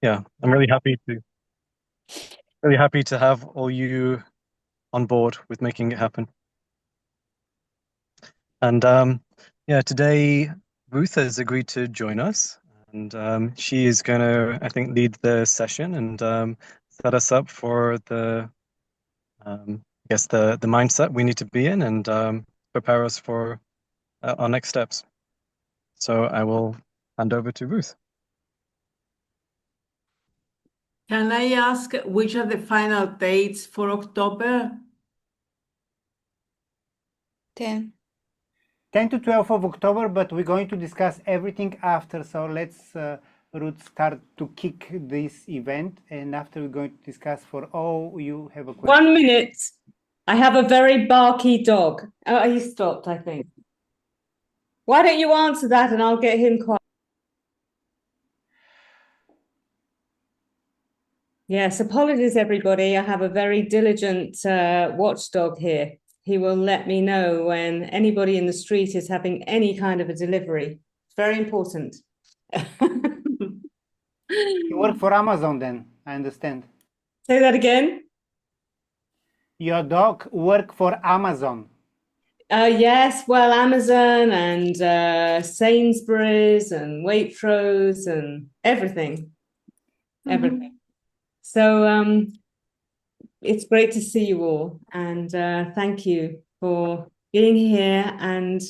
yeah, I'm really happy to have all you on board with making it happen. And yeah, today Ruth has agreed to join us, and she is going to, I think, lead the session and set us up for I guess the mindset we need to be in and prepare us for our next steps. So I will hand over to Ruth. Can I ask which are the final dates for October? 10. 10 to 12 of October, but we're going to discuss everything after. So let's, Ruth, start to kick this event. And after we're going to discuss for, oh, you have a question. 1 minute. I have a very barky dog. Oh, he stopped, I think. Why don't you answer that and I'll get him quiet? Yes, apologies, everybody. I have a very diligent watchdog here. He will let me know when anybody in the street is having any kind of a delivery. It's very important. You work for Amazon then, I understand. Say that again. Your dog work for Amazon. Yes, well, Amazon and Sainsbury's and Waitrose and everything. Everything. So it's great to see you all, and thank you for being here and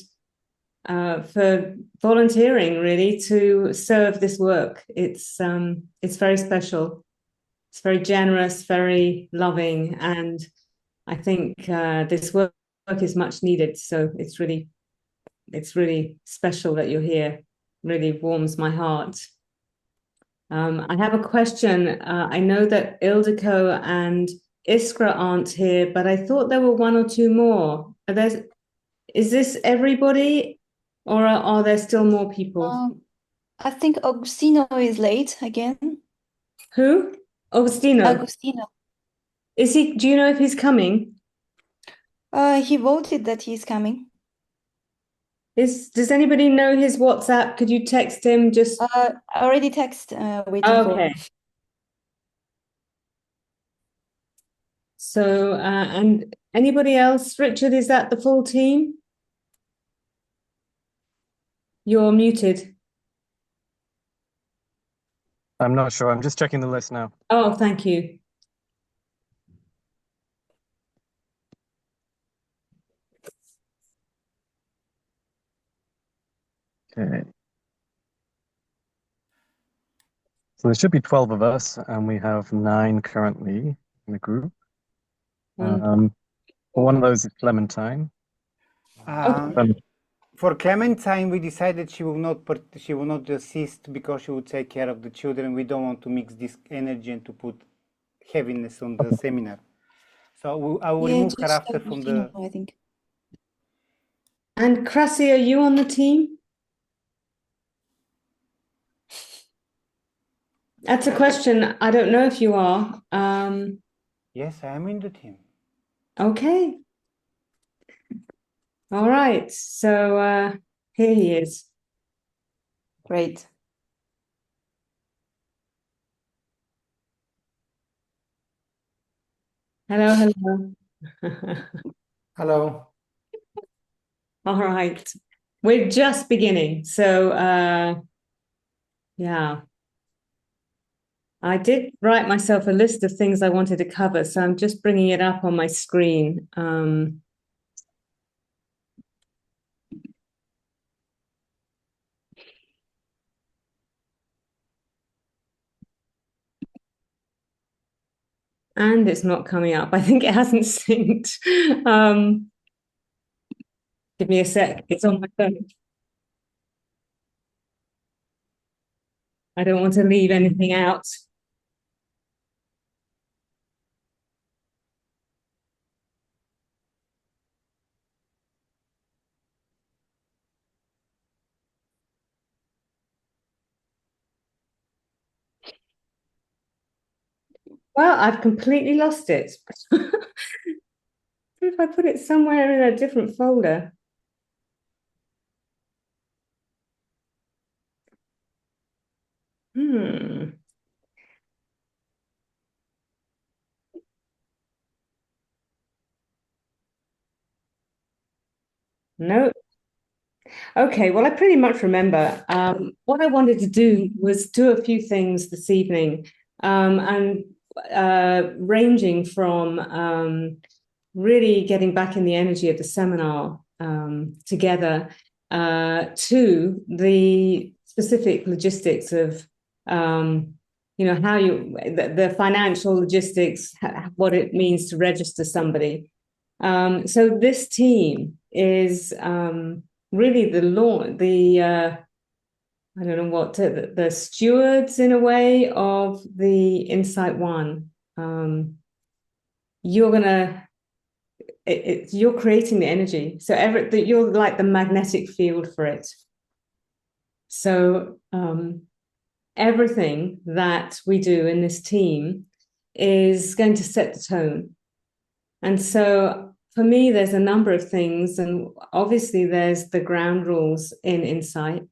for volunteering really to serve this work. It's very special. It's very generous, very loving, and I think this work is much needed. So it's really special that you're here. Really warms my heart. I have a question. I know that Ildiko and Iskra aren't here, but I thought there were one or two more. Is this everybody, or are there still more people? I think Agustino is late again. Who? Agustino. Agustino. Is he? Do you know if he's coming? He voted that he's coming. Does anybody know his WhatsApp? Could you text him just? I already text waiting Okay. for. So, and anybody else? Richard, is that the full team? You're muted. I'm not sure. I'm just checking the list now. Oh, thank you. Okay. So there should be 12 of us, and we have 9 currently in the group. One of those is Clementine. For Clementine, we decided she will not assist because she will take care of the children. We don't want to mix this energy and to put heaviness on the seminar. So I will remove her after from the. I think. And Krasi, are you on the team? That's a question. I don't know if you are. Yes, I am in the team. Okay. All right. So here he is. Great. Hello, hello. Hello. All right. We're just beginning. So yeah. I did write myself a list of things I wanted to cover, so I'm just bringing it up on my screen. And it's not coming up. I think it hasn't synced. Give me a sec. It's on my phone. I don't want to leave anything out. Well, I've completely lost it. If I put it somewhere in a different folder. No. Okay, well, I pretty much remember. What I wanted to do was do a few things this evening, and ranging from really getting back in the energy of the seminar together to the specific logistics of how the financial logistics, what it means to register somebody. So this team is really I don't know what the stewards in a way of the Insight One. You're creating the energy, so you're like the magnetic field for it. So everything that we do in this team is going to set the tone. And so for me, there's a number of things, and obviously there's the ground rules in Insight,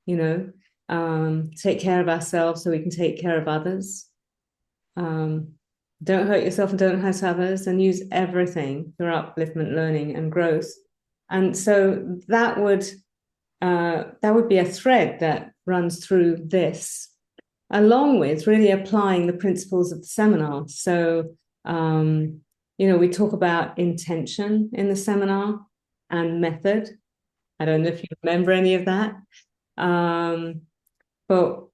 take care of ourselves so we can take care of others. Don't hurt yourself and don't hurt others, and use everything for upliftment, learning, and growth. And so that would be a thread that runs through this, along with really applying the principles of the seminar. So, we talk about intention in the seminar and method. I don't know if you remember any of that, but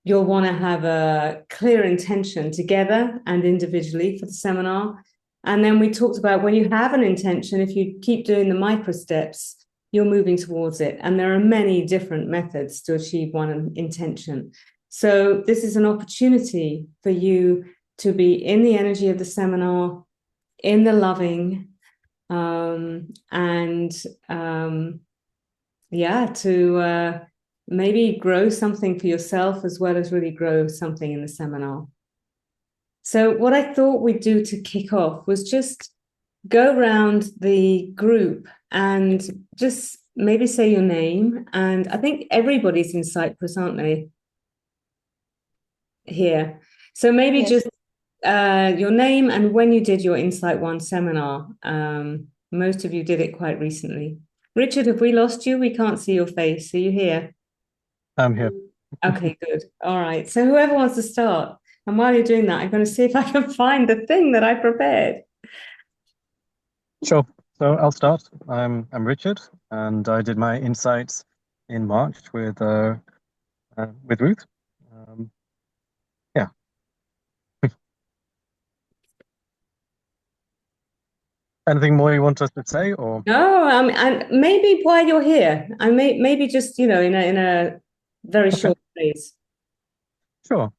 you'll want to have a clear intention together and individually for the seminar. And then we talked about when you have an intention, if you keep doing the micro steps, you're moving towards it. And there are many different methods to achieve one intention. So this is an opportunity for you to be in the energy of the seminar, in the loving, to maybe grow something for yourself as well as really grow something in the seminar. So what I thought we'd do to kick off was just go around the group and just maybe say your name. And I think everybody's in Cyprus, aren't they? Here. So maybe Yes. just your name and when you did your Insight One seminar. Most of you did it quite recently. Richard, have we lost you? We can't see your face. Are you here? I'm here. Okay, good. All right. So whoever wants to start. And while you're doing that, I'm going to see if I can find the thing that I prepared. Sure. So I'll start. I'm Richard, and I did my insights in March with Ruth. Yeah. Anything more you want us to say, or? No, and maybe while you're here, I maybe just in a very short phrase. Sure.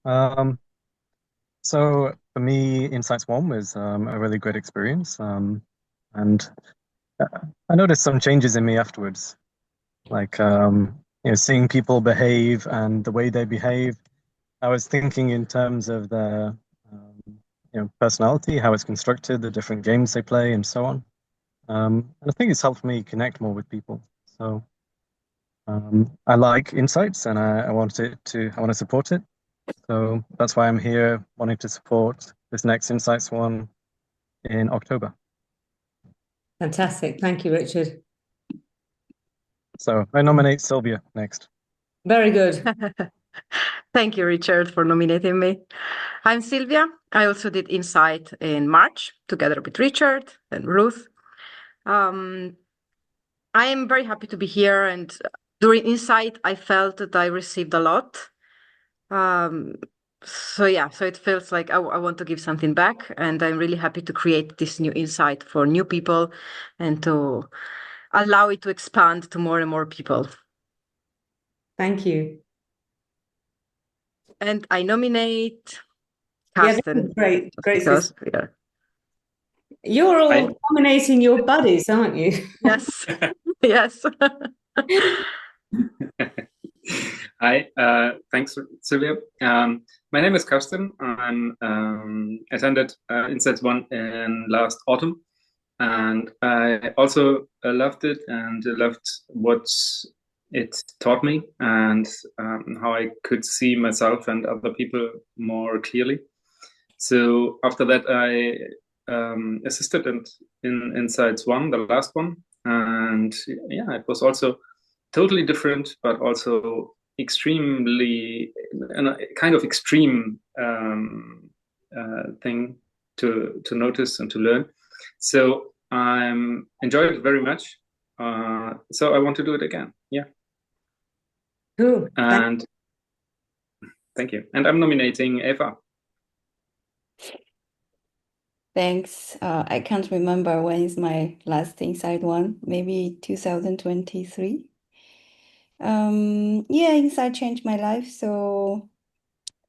So for me, Insights One was a really great experience, and I noticed some changes in me afterwards, like seeing people behave and the way they behave. I was thinking in terms of their personality, how it's constructed, the different games they play, and so on. And I think it's helped me connect more with people. So I like Insights, and I want to support it. So that's why I'm here, wanting to support this next Insights One in October. Fantastic. Thank you, Richard. So I nominate Sylvia next. Very good. Thank you, Richard, for nominating me. I'm Sylvia. I also did Insight in March together with Richard and Ruth. I am very happy to be here, and during Insight, I felt that I received a lot. So it feels like I want to give something back, and I'm really happy to create this new Insight for new people and to allow it to expand to more and more people. Thank you. And I nominate Yeah, Karsten. great. Because, yeah. You're all nominating your buddies, aren't you? Yes. Yes. Hi, thanks, Sylvia. My name is Karsten. I'm attended Insights One in last autumn, and I also loved it and loved what it taught me and how I could see myself and other people more clearly. So after that, I assisted in Insights One, the last one, and yeah, it was also totally different, but also extremely kind of extreme thing to notice and to learn. So I'm enjoyed it very much. So I want to do it again. Yeah. Cool. And thank you. And I'm nominating Eva. Thanks. I can't remember when is my last Inside one, maybe 2023. Yeah, Inside changed my life. So,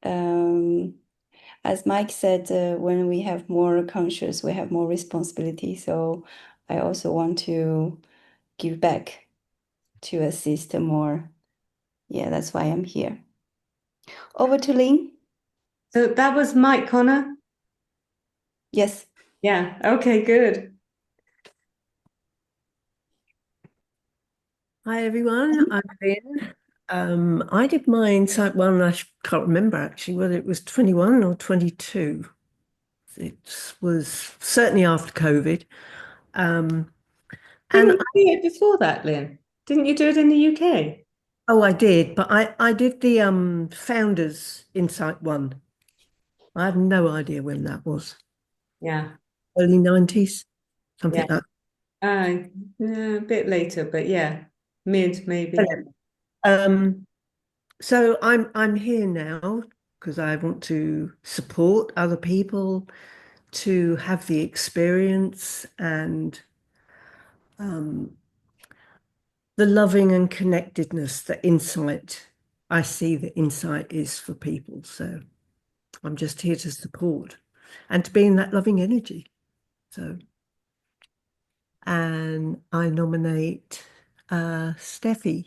as Mike said, when we have more conscious, we have more responsibility. So I also want to give back to assist more. Yeah, that's why I'm here. Over to Lynn. So that was Mike Connor? Yes. Yeah, okay, good. Hi everyone, I'm Lynn. I did my Insight one, I can't remember actually whether it was 21 or 22. It was certainly after COVID. Didn't And you do it before that, Lynn? Didn't you do it in the UK? I did, but I did the Founders Insight one. I have no idea when that was. Yeah. Early 90s, something Yeah. like that. A bit later, but yeah, mid maybe. So I'm here now because I want to support other people to have the experience and the loving and connectedness that Insight, I see that Insight is for people. So I'm just here to support and to be in that loving energy. So, and I nominate Steffi.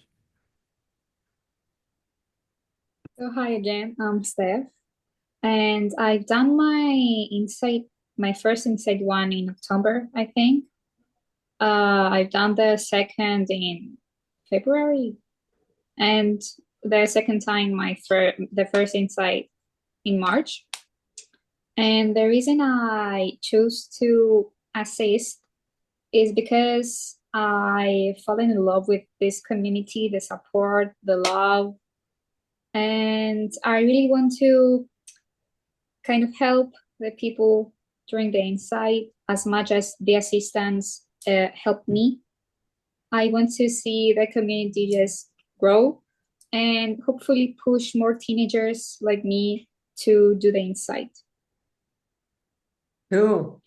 So hi again, I'm Steph, and I've done my first Insight one in October, I think. I've done the second in February, and the second time the first Insight in March. And the reason I chose to assist is because I fallen in love with this community, the support, the love, and I really want to kind of help the people during the Insight as much as the assistants helped me. I want to see the community just grow and hopefully push more teenagers like me to do the Insight. Cool.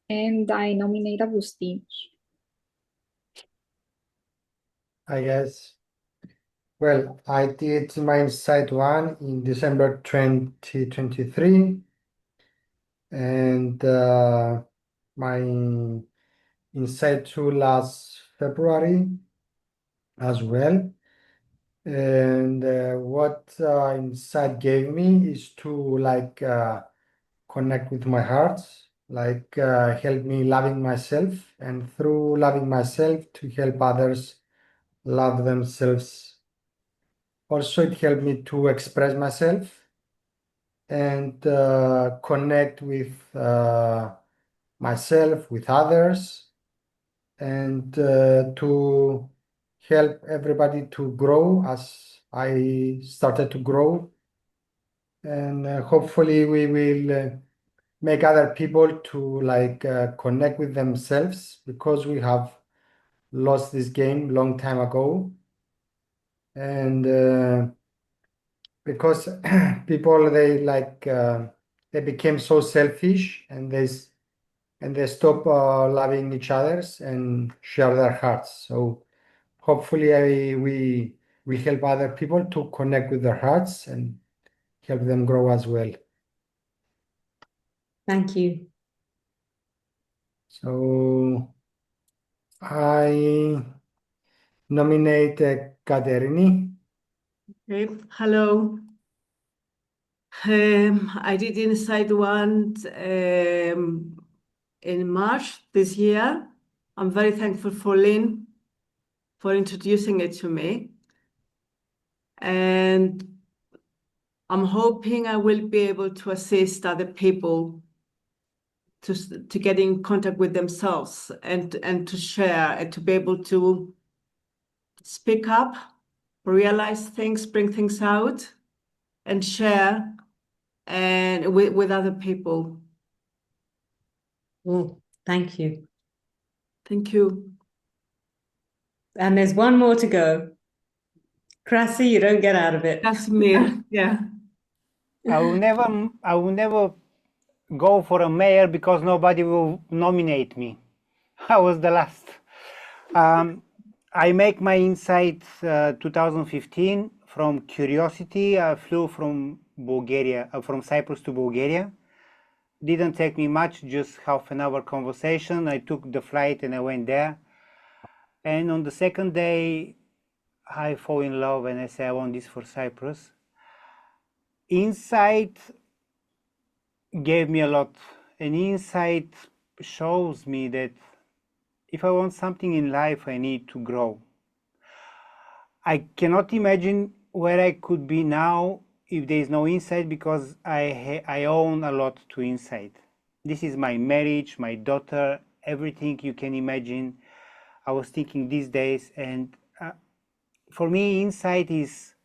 And I nominate Agustin. I guess. Well, I did my Insight one in December 2023, and my Insight two last February as well. And what Insight gave me is to connect with my heart, help me loving myself, and through loving myself to help others love themselves. Also, it helped me to express myself and connect with myself, with others, and to help everybody to grow as I started to grow. And hopefully we will make other people to connect with themselves, because we have lost this game long time ago. And because people they became so selfish, and they stop loving each others and share their hearts. So hopefully we help other people to connect with their hearts and help them grow as well. Thank you. So I nominate Katerini. Okay, hello. I did Insight one in March this year. I'm very thankful for Lynn for introducing it to me. And I'm hoping I will be able to assist other people to get in contact with themselves and to share and to be able to speak up, realize things, bring things out, and share and with other people. Oh, thank you. Thank you. And there's one more to go. Krasi, you don't get out of it. Casimir, yeah. I will never go for a mayor because nobody will nominate me. I was the last. I make my Insight 2015 from curiosity. I flew from Bulgaria, from Cyprus to Bulgaria. Didn't take me much, just half an hour conversation. I took the flight and I went there. And on the second day, I fall in love and I say, I want this for Cyprus. Insight gave me a lot. And Insight shows me that if I want something in life, I need to grow. I cannot imagine where I could be now if there is no Insight, because I own a lot to Insight. This is my marriage, my daughter, everything you can imagine. I was thinking these days, and for me, Insight is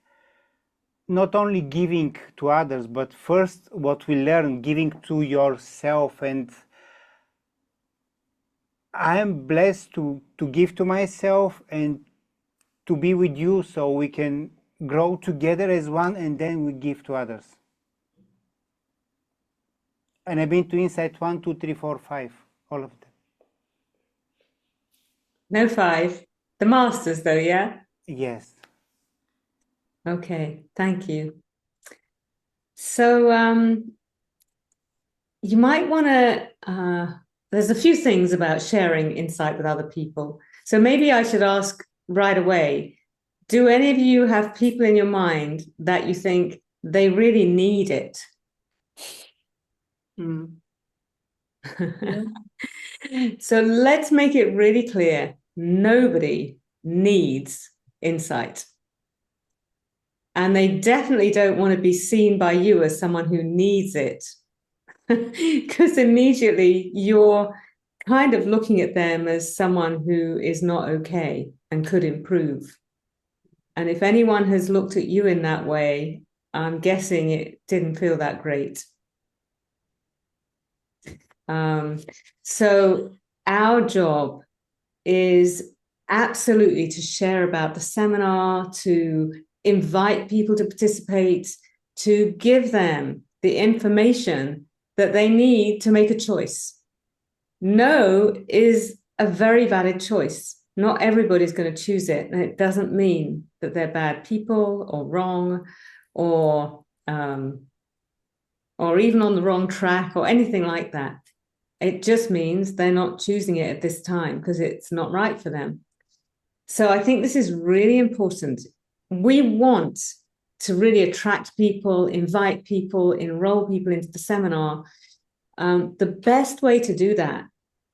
not only giving to others, but first what we learn, giving to yourself. And I am blessed to give to myself and to be with you so we can grow together as one, and then we give to others. And I've been to Insight 1, 2, 3, 4, 5, all of them. No 5. The masters though, yeah? Yes. Okay, thank you. So you might want to, there's a few things about sharing insight with other people. So maybe I should ask right away, do any of you have people in your mind that you think they really need it? So let's make it really clear. Nobody needs insight. And they definitely don't want to be seen by you as someone who needs it. Because immediately you're kind of looking at them as someone who is not okay and could improve. And if anyone has looked at you in that way, I'm guessing it didn't feel that great. So our job is absolutely to share about the seminar, to invite people to participate, to give them the information that they need to make a choice. No is a very valid choice. Not everybody's going to choose it, and it doesn't mean that they're bad people or wrong or even on the wrong track or anything like that. It just means they're not choosing it at this time because it's not right for them. So I think this is really important. We want to really attract people, invite people, enroll people into the seminar. The best way to do that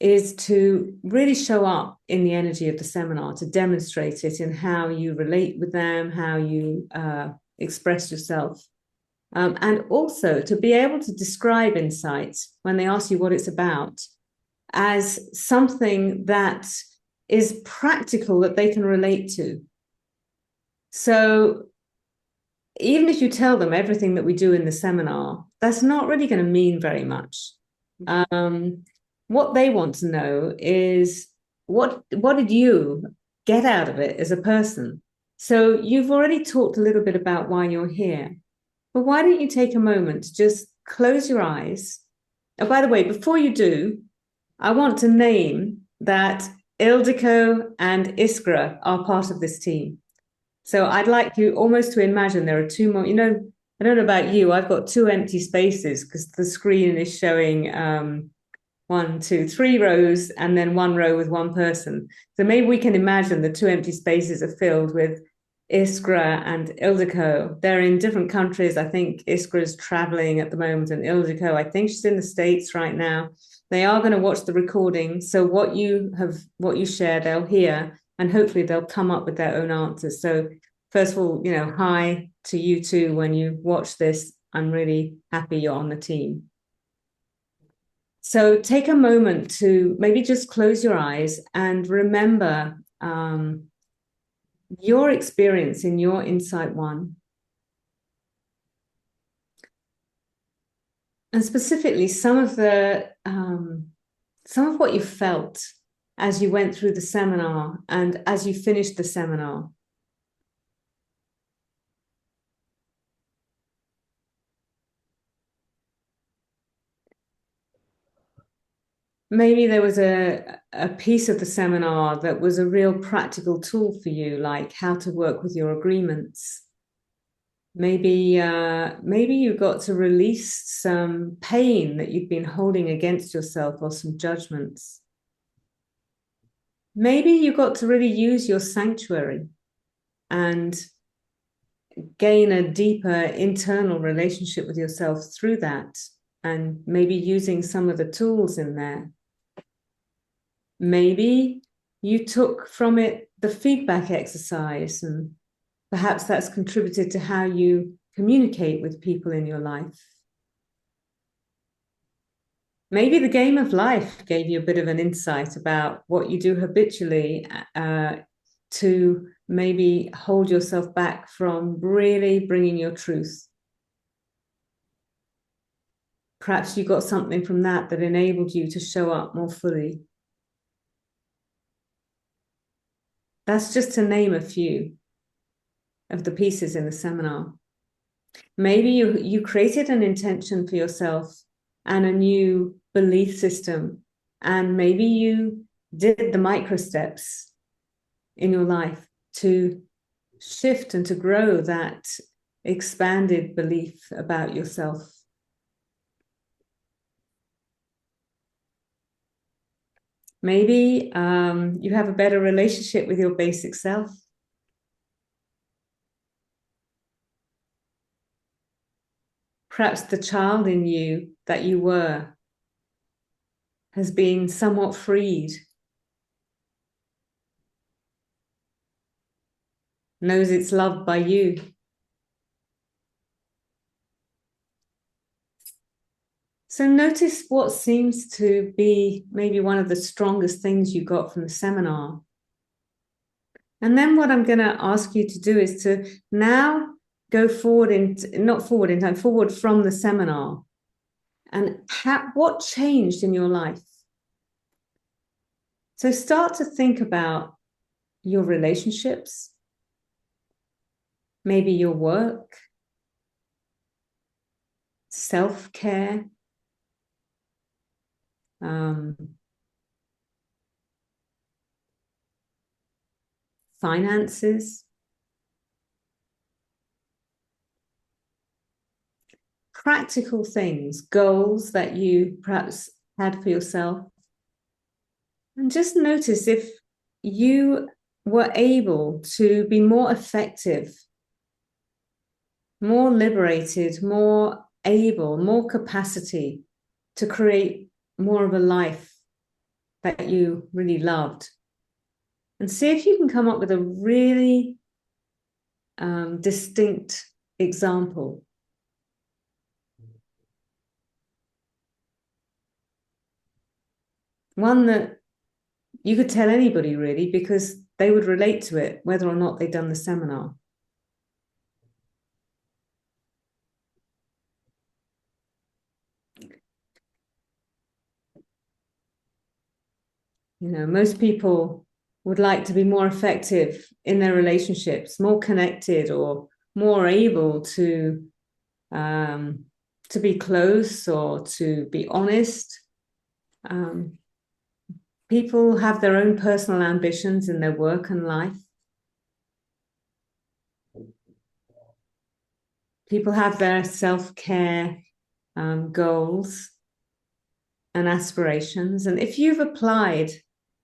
is to really show up in the energy of the seminar, to demonstrate it in how you relate with them, how you express yourself. And also to be able to describe insights when they ask you what it's about as something that is practical, that they can relate to. So even if you tell them everything that we do in the seminar, that's not really going to mean very much. What they want to know is what did you get out of it as a person? So you've already talked a little bit about why you're here. But why don't you take a moment to just close your eyes? Oh, by the way, before you do, I want to name that Ildiko and Iskra are part of this team. So I'd like you almost to imagine there are 2 more. You know, I don't know about you, I've got 2 empty spaces because the screen is showing 1, 2, 3 rows and then 1 row with 1 person. So maybe we can imagine the 2 empty spaces are filled with Iskra and Ildiko. They're in different countries. I think Iskra is traveling at the moment, and Ildiko, I think she's in the States right now. They are going to watch the recording. So what you share, they'll hear, and hopefully they'll come up with their own answers. So first of all, hi to you too. When you watch this, I'm really happy you're on the team. So take a moment to maybe just close your eyes and remember your experience in your Insight One. And specifically some of what you felt as you went through the seminar and as you finished the seminar. Maybe there was a piece of the seminar that was a real practical tool for you, like how to work with your agreements. Maybe you got to release some pain that you've been holding against yourself or some judgments. Maybe you got to really use your sanctuary and gain a deeper internal relationship with yourself through that, and maybe using some of the tools in there. Maybe you took from it the feedback exercise, and perhaps that's contributed to how you communicate with people in your life. Maybe the game of life gave you a bit of an insight about what you do habitually to maybe hold yourself back from really bringing your truth. Perhaps you got something from that enabled you to show up more fully. That's just to name a few of the pieces in the seminar. Maybe you created an intention for yourself and a new belief system, and maybe you did the micro steps in your life to shift and to grow that expanded belief about yourself. Maybe you have a better relationship with your basic self. Perhaps the child in you that you were has been somewhat freed, knows it's loved by you. So notice what seems to be maybe one of the strongest things you got from the seminar. And then what I'm going to ask you to do is to now go forward forward from the seminar. And what changed in your life? So start to think about your relationships, maybe your work, self-care, finances, practical things, goals that you perhaps had for yourself. And just notice if you were able to be more effective, more liberated, more able, more capacity to create more of a life that you really loved. And see if you can come up with a really distinct example. One that you could tell anybody really, because they would relate to it, whether or not they'd done the seminar. You know, most people would like to be more effective in their relationships, more connected, or more able to be close or to be honest. People have their own personal ambitions in their work and life. People have their self-care goals and aspirations. And if you've applied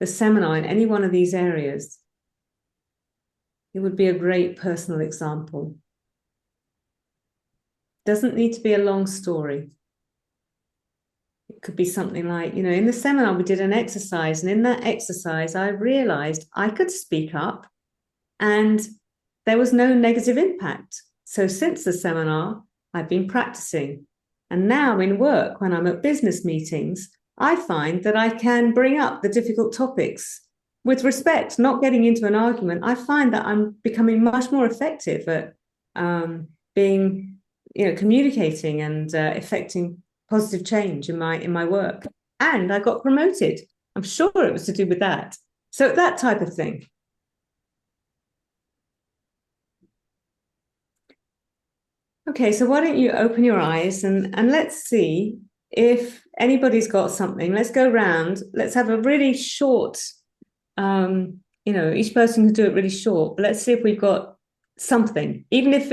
the seminar in any one of these areas, it would be a great personal example. Doesn't need to be a long story. It could be something like, you know, in the seminar, we did an exercise, and in that exercise, I realized I could speak up and there was no negative impact. So since the seminar, I've been practicing. And now in work, when I'm at business meetings, I find that I can bring up the difficult topics with respect, not getting into an argument. I find that I'm becoming much more effective at being, communicating and effecting positive change in my work. And I got promoted. I'm sure it was to do with that. So that type of thing. Okay, so why don't you open your eyes and let's see if anybody's got something. Let's go round. Let's have a really short, each person can do it really short, but let's see if we've got something. Even if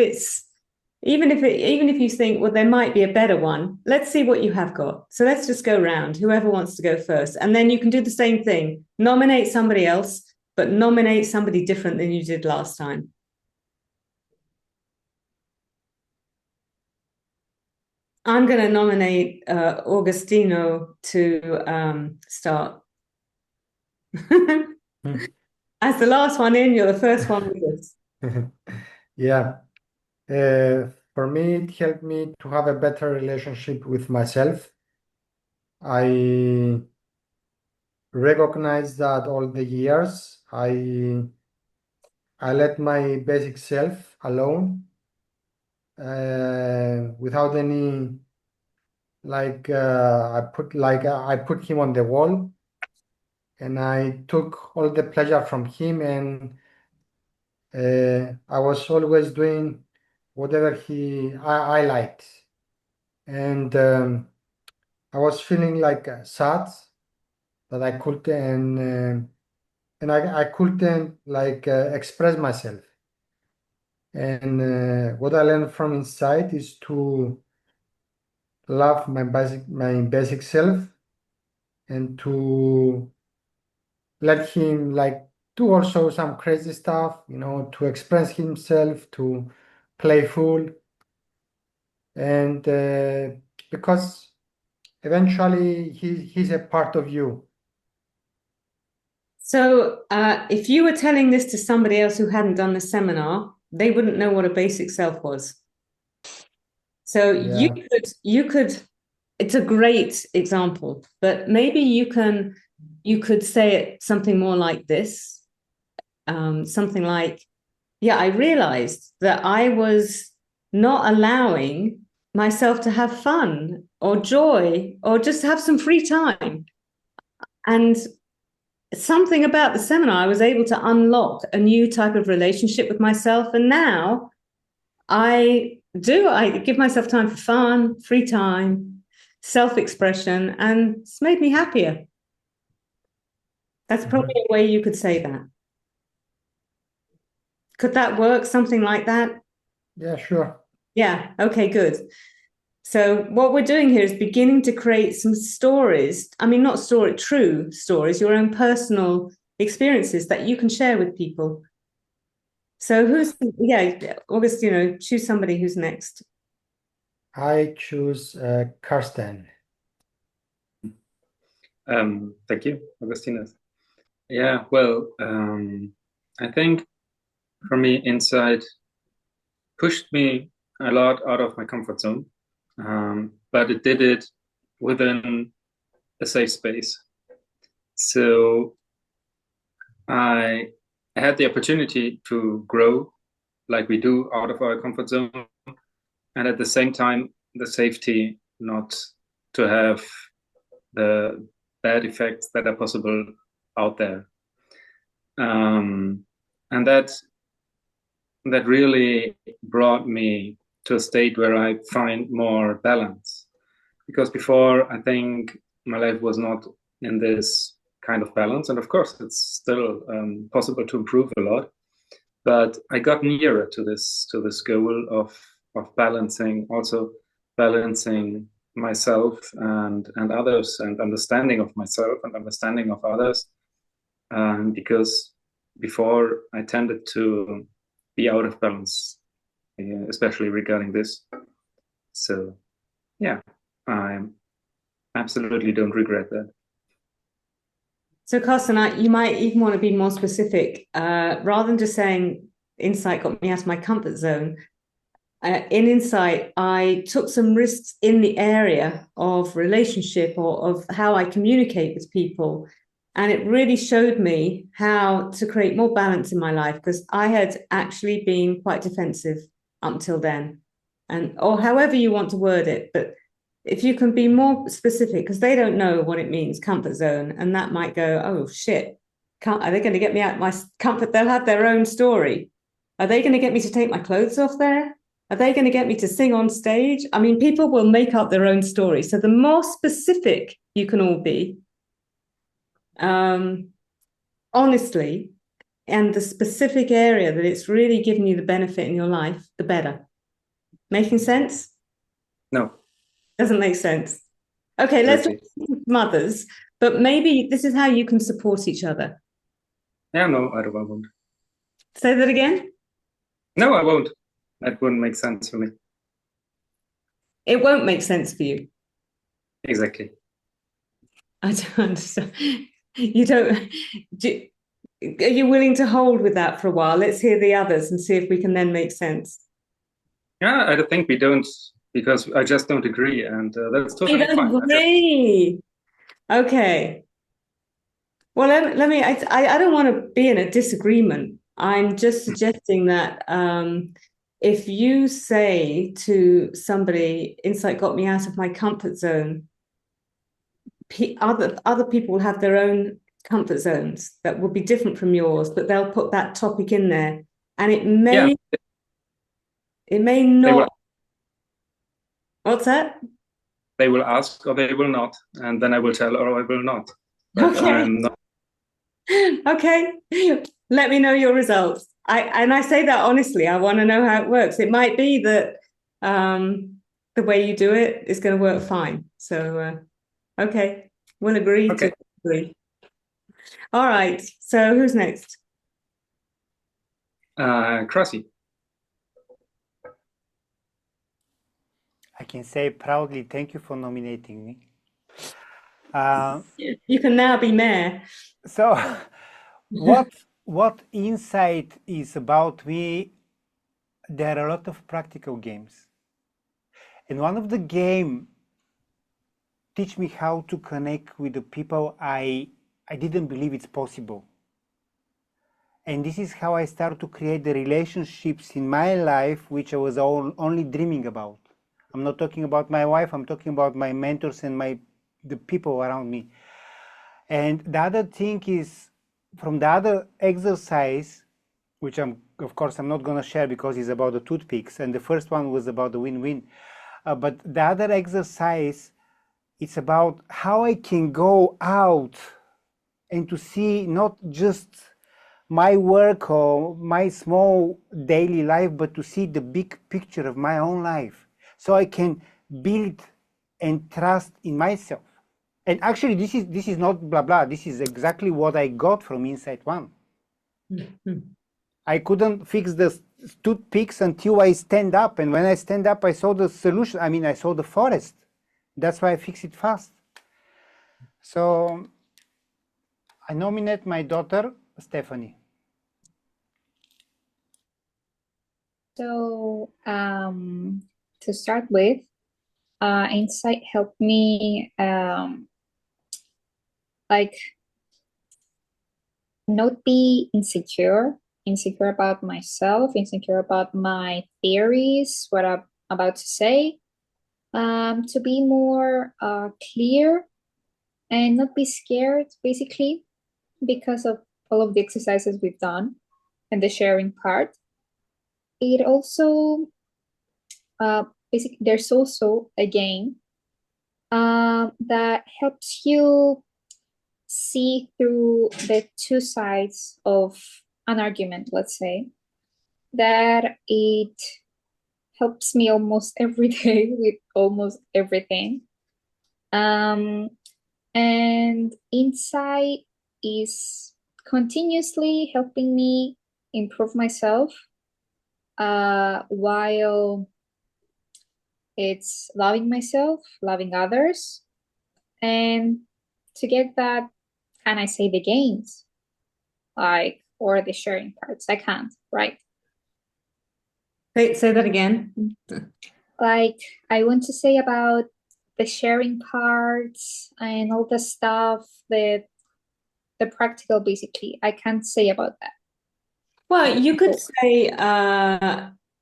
you think, well, there might be a better one, let's see what you have got. So let's just go round, whoever wants to go first. And then you can do the same thing. Nominate somebody else, but nominate somebody different than you did last time. I'm going to nominate Augustino to start. As the last one in, you're the first one with us. Yeah. For me, it helped me to have a better relationship with myself. I recognize that all the years I let my basic self alone, without any I put him on the wall, and I took all the pleasure from him, and I was always doing whatever I liked, and I was feeling sad that I couldn't and I couldn't express myself. And what I learned from inside is to love my basic self, and to let him do also some crazy stuff, to express himself, to playful, and because eventually he's a part of you. So if you were telling this to somebody else who hadn't done the seminar, they wouldn't know what a basic self was. So Yeah. you could, it's a great example, but maybe you could say it something more like this, something like, yeah, I realized that I was not allowing myself to have fun or joy or just have some free time. And something about the seminar, I was able to unlock a new type of relationship with myself. And now I give myself time for fun, free time, self-expression, and it's made me happier. That's probably a way you could say that. Could that work? Something like that? Yeah, sure. Yeah. Okay, good. So what we're doing here is beginning to create some stories. I mean, not true stories, your own personal experiences that you can share with people. So Augustino, choose somebody who's next. I choose Karsten. Thank you, Augustinus. Yeah, well, I think for me, Insight pushed me a lot out of my comfort zone, but it did it within a safe space. So I had the opportunity to grow like we do out of our comfort zone, and at the same time, the safety not to have the bad effects that are possible out there. And that really brought me to a state where I find more balance. Because before, I think my life was not in this kind of balance. And of course, it's still possible to improve a lot. But I got nearer to this goal of balancing myself and others, and understanding of myself and understanding of others. Because before I tended to be out of balance, especially regarding this. So, yeah, I absolutely don't regret that. So, Carsten, you might even want to be more specific. Rather than just saying Insight got me out of my comfort zone, in Insight, I took some risks in the area of relationship or of how I communicate with people. And it really showed me how to create more balance in my life, because I had actually been quite defensive up until then. And or however you want to word it, but if you can be more specific, because they don't know what it means, comfort zone, and that might go, oh shit, are they going to get me out my comfort? They'll have their own story. Are they going to get me to take my clothes off there? Are they going to get me to sing on stage? I mean, people will make up their own story. So the more specific you can all be, honestly, and the specific area that it's really giving you the benefit in your life, the better. Making sense? No. Doesn't make sense. Okay, let's look at mothers, but maybe this is how you can support each other. Yeah, no, I won't. Say that again? No, I won't. That wouldn't make sense for me. It won't make sense for you. Exactly. I don't understand. You don't. Are you willing to hold with that for a while? Let's hear the others and see if we can then make sense. Yeah, I don't think we don't, because I just don't agree, and that's totally You don't fine. agree. Okay. Well, let me. I don't want to be in a disagreement. I'm just suggesting that if you say to somebody, "Insight got me out of my comfort zone," other people will have their own comfort zones that will be different from yours, but they'll put that topic in there, and it may not. What's that? They will ask or they will not, and then I will tell or I will not. But Okay. I'm not. Okay. Let me know your results. I say that honestly. I want to know how it works. It might be that the way you do it is going to work fine. So, okay, we'll agree to agree. All right. So who's next? Crossy. I can say proudly, thank you for nominating me. You can now be mayor. So, what Insight is about me, there are a lot of practical games. And one of the game teach me how to connect with the people I didn't believe it's possible. And this is how I start to create the relationships in my life, which I was only dreaming about. I'm not talking about my wife, I'm talking about my mentors and the people around me. And the other thing is, from the other exercise, which of course I'm not going to share because it's about the toothpicks, and the first one was about the win-win. But the other exercise, it's about how I can go out and to see not just my work or my small daily life, but to see the big picture of my own life, so I can build and trust in myself. And actually, this is not blah blah. This is exactly what I got from Insight One. I couldn't fix the toothpicks until I stand up, and when I stand up, I saw the solution. I mean, I saw the forest. That's why I fix it fast. So I nominate my daughter, Stephanie. So to start with, Insight helped me like not be insecure about myself, insecure about my theories, what I'm about to say, to be more clear and not be scared, basically, because of all of the exercises we've done and the sharing part. It also, basically, there's also a game that helps you see through the two sides of an argument, let's say, that it helps me almost every day with almost everything. And Insight is continuously helping me improve myself, while it's loving myself, loving others, and to get that, can I say the gains, like, or the sharing parts? I can't, right? Say that again. Like, I want to say about the sharing parts and all the stuff, the practical, basically. I can't say about that. Well, you could say,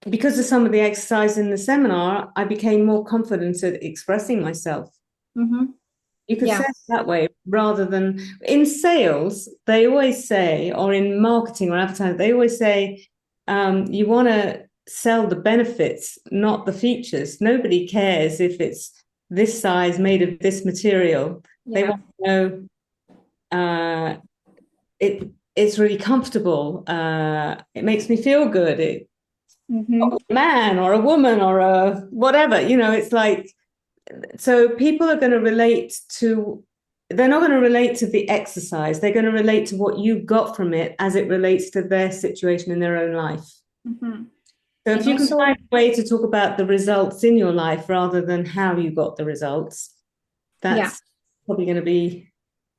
because of some of the exercise in the seminar, I became more confident at expressing myself. Mm-hmm. You could Yeah. say it that way rather than in sales, they always say, or in marketing or advertising, they always say, you want to sell the benefits, not the features. Nobody cares if it's this size made of this material. They Yeah. want to know it's really comfortable. It makes me feel good. Mm-hmm. A man or a woman or a whatever, it's like, so people are going to relate to, they're not going to relate to the exercise. They're going to relate to what you got from it as it relates to their situation in their own life. Mm-hmm. So if And you can also- find a way to talk about the results in your life rather than how you got the results, that's probably going to be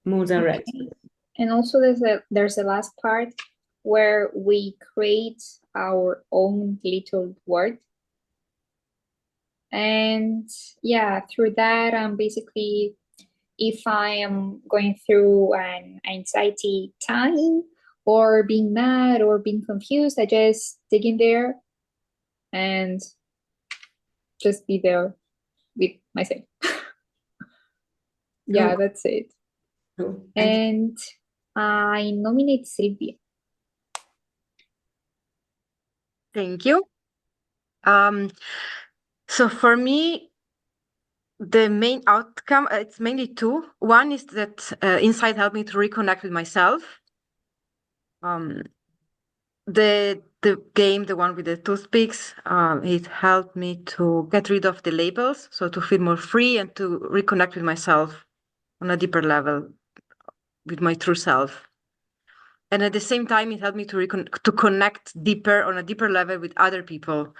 more direct. And also there's a last part where we create our own little word. And yeah, through that, basically, if I am going through an anxiety time or being mad or being confused, I just dig in there and just be there with myself. Yeah, that's it. Cool. And I nominate Sylvia. Thank you. So for me, the main outcome, it's mainly two. One is that Insight helped me to reconnect with myself. The game, the one with the toothpicks, it helped me to get rid of the labels, so to feel more free and to reconnect with myself on a deeper level, with my true self. And at the same time, it helped me to connect deeper on a deeper level with other people.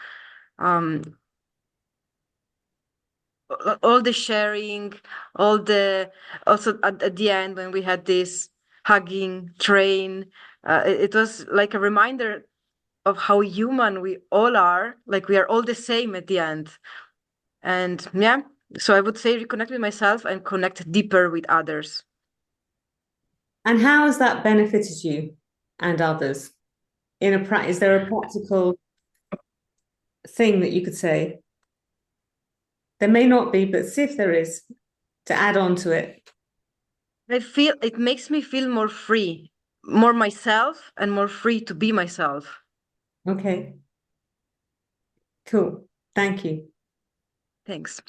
All the sharing, also at the end when we had this hugging train, it was like a reminder of how human we all are, like we are all the same at the end. And yeah, so I would say reconnect with myself and connect deeper with others. And how has that benefited you and others? Is there a practical thing that you could say? There may not be, but see if there is, to add on to it. I feel it makes me feel more free, more myself, and more free to be myself. Okay. Cool. Thank you. Thanks.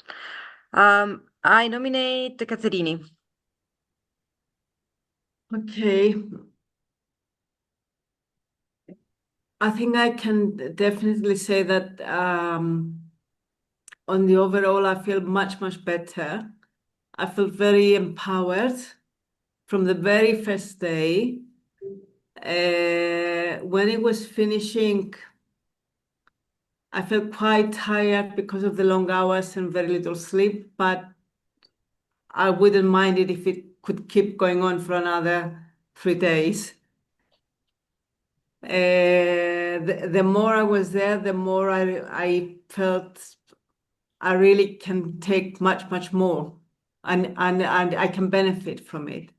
I nominate Caterini. Okay. I think I can definitely say that on the overall, I feel much, much better. I feel very empowered from the very first day. When it was finishing, I felt quite tired because of the long hours and very little sleep, but I wouldn't mind it if it could keep going on for another 3 days. The more I was there, the more I felt I really can take much, much more, and I can benefit from it.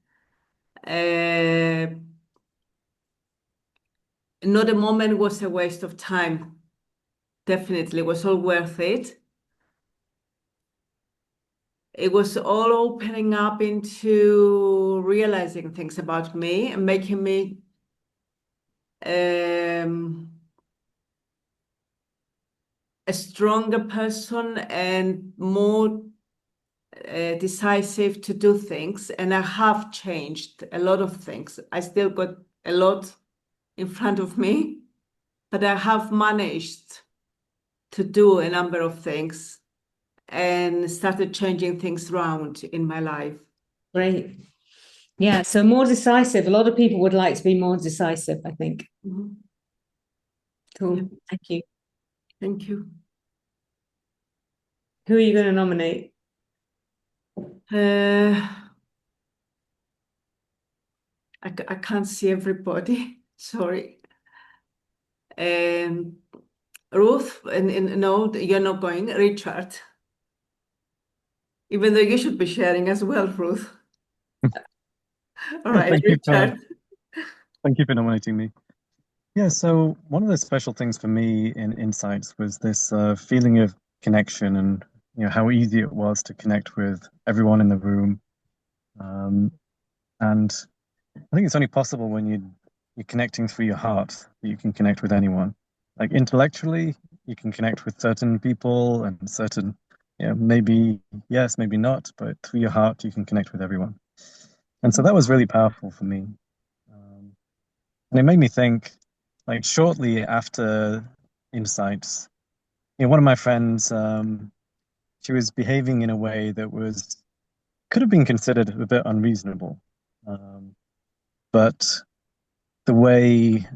Not a moment was a waste of time. Definitely, it was all worth it. It was all opening up into realizing things about me and making me a stronger person and more decisive to do things. And I have changed a lot of things. I still got a lot in front of me, but I have managed to do a number of things and started changing things around in my life. Great. Yeah, so more decisive. A lot of people would like to be more decisive, I think. Mm-hmm. Cool. Yeah. Thank you. Thank you. Who are you going to nominate? I can't see everybody. Sorry. Ruth, and no, you're not going. Richard, even though you should be sharing as well, Ruth. All right, Richard. Thank you for nominating me. Yeah, so one of the special things for me in Insights was this feeling of connection, and how easy it was to connect with everyone in the room. And I think it's only possible when you're connecting through your heart that you can connect with anyone. Like intellectually, you can connect with certain people and certain, maybe yes, maybe not, but through your heart, you can connect with everyone. And so that was really powerful for me. And it made me think, like shortly after Insights, one of my friends, she was behaving in a way that could have been considered a bit unreasonable. But the way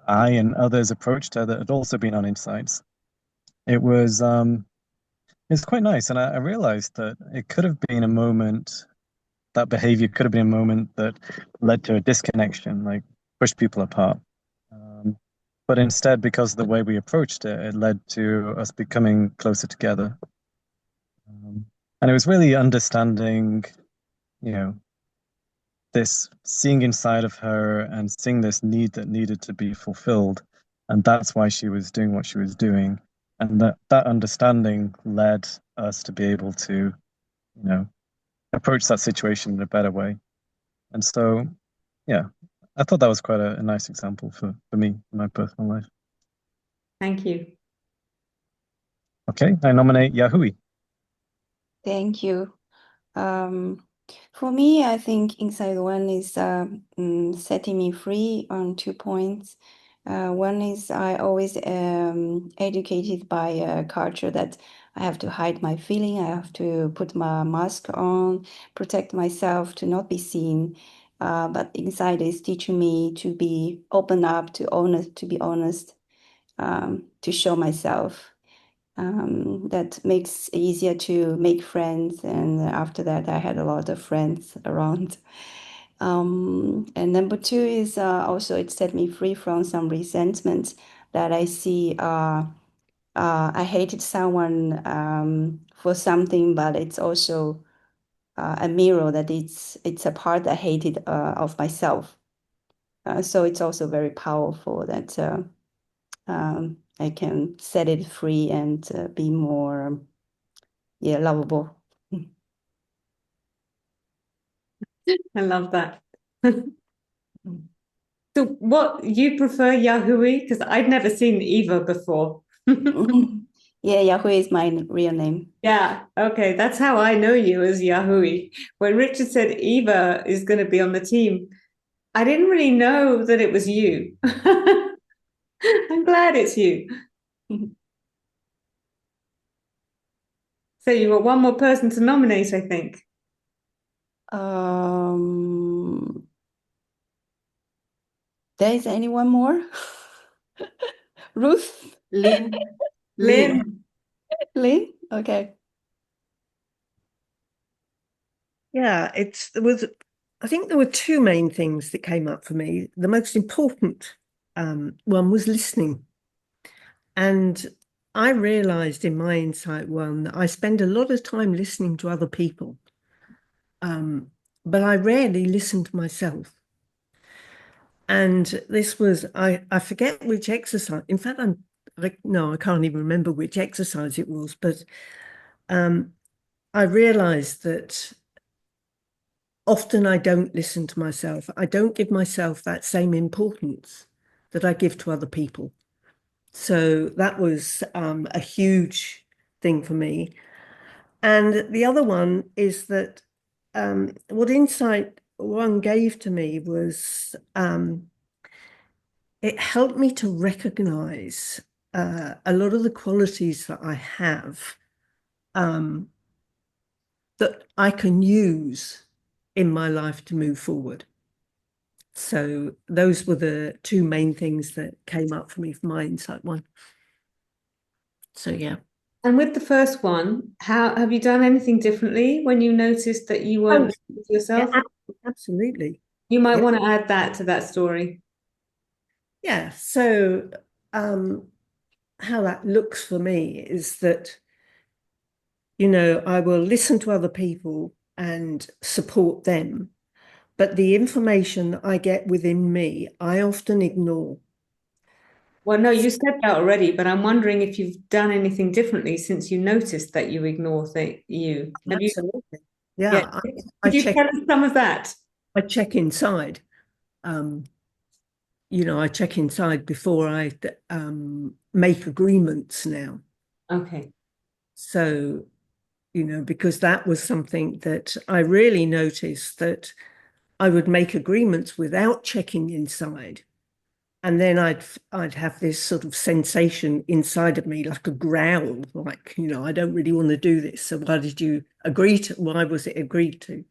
I and others approached her that had also been on Insights, it was quite nice. And I realized that it could have been a moment, that behavior could have been a moment that led to a disconnection, like pushed people apart. But instead, because of the way we approached it, it led to us becoming closer together. And it was really understanding, this, seeing inside of her and seeing this need that needed to be fulfilled. And that's why she was doing what she was doing. And that understanding led us to be able to, approach that situation in a better way. And so, yeah, I thought that was quite a nice example for me in my personal life. Thank you. Okay, I nominate Yahui. Thank you. For me, I think Insight One is setting me free on 2 points. One is I always educated by a culture that I have to hide my feeling. I have to put my mask on, protect myself to not be seen. But Insight is teaching me to be open up, to be honest, to show myself. That makes it easier to make friends. And after that, I had a lot of friends around. And number 2 is also it set me free from some resentment that I see. I hated someone for something, but it's also a mirror that it's a part I hated of myself. So it's also very powerful that I can set it free and be more, lovable. I love that. So what you prefer, Yahui? Because I'd never seen Eva before. Yeah, Yahui is my real name. Yeah, okay, that's how I know you as Yahui. When Richard said Eva is going to be on the team, I didn't really know that it was you. I'm glad it's you. So you got one more person to nominate, I think. There is anyone more? Ruth? Lynn. Lynn. Lynn? Okay. Yeah, I think there were 2 main things that came up for me. The most important one was listening. And I realized in my Insight One that I spend a lot of time listening to other people, but I rarely listen to myself. And this was, I forget which exercise. In fact, I can't even remember which exercise it was, but I realized that often I don't listen to myself. I don't give myself that same importance that I give to other people. So that was a huge thing for me. And the other one is that what Insight One gave to me was it helped me to recognize a lot of the qualities that I have that I can use in my life to move forward. So those were the 2 main things that came up for me for my Insight One. So yeah. And with the first one, how have you done anything differently when you noticed that you weren't listening to yourself? Yeah, absolutely. You might want to add that to that story. Yeah. So that looks for me is that, you know, I will listen to other people and support them, but the information that I get within me, I often ignore. Well, no, you said that already, but I'm wondering if you've done anything differently since you noticed that you ignore you. Have you? Absolutely. Yeah, Could you tell us some of that? I check inside. You know, I check inside before I make agreements now. Okay. So, you know, because that was something that I really noticed, that I would make agreements without checking inside. And then I'd have this sort of sensation inside of me, like a growl, like, you know, I don't really want to do this. So why did you agree to? Why was it agreed to?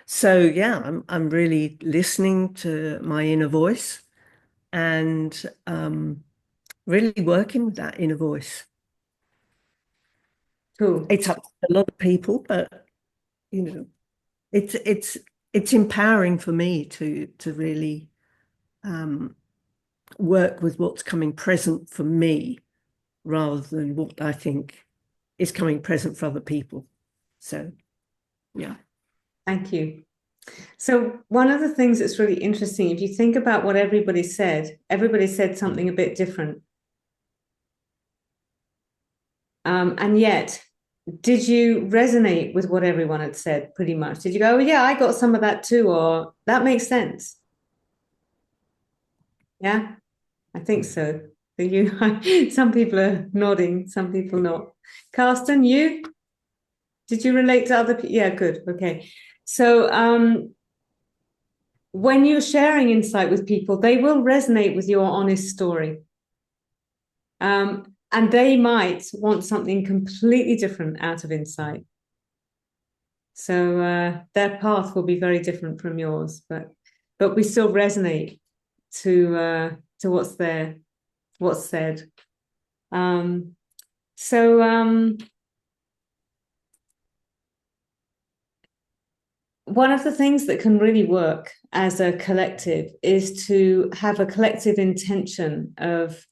So yeah, I'm really listening to my inner voice and really working with that inner voice. Cool. It's up to a lot of people, but you know, it's empowering for me to really work with what's coming present for me rather than what I think is coming present for other people. So, yeah. Thank you. So one of the things that's really interesting, if you think about what everybody said something a bit different. And yet, did you resonate with what everyone had said pretty much? Did you go, oh, yeah, I got some of that too, or that makes sense? Yeah, I think so. Some people are nodding, some people not. Carsten, you? Did you relate to other people? Yeah, good. Okay. So when you're sharing insight with people, they will resonate with your honest story. And they might want something completely different out of insight. So their path will be very different from yours, but we still resonate to what's there, what's said. One of the things that can really work as a collective is to have a collective intention of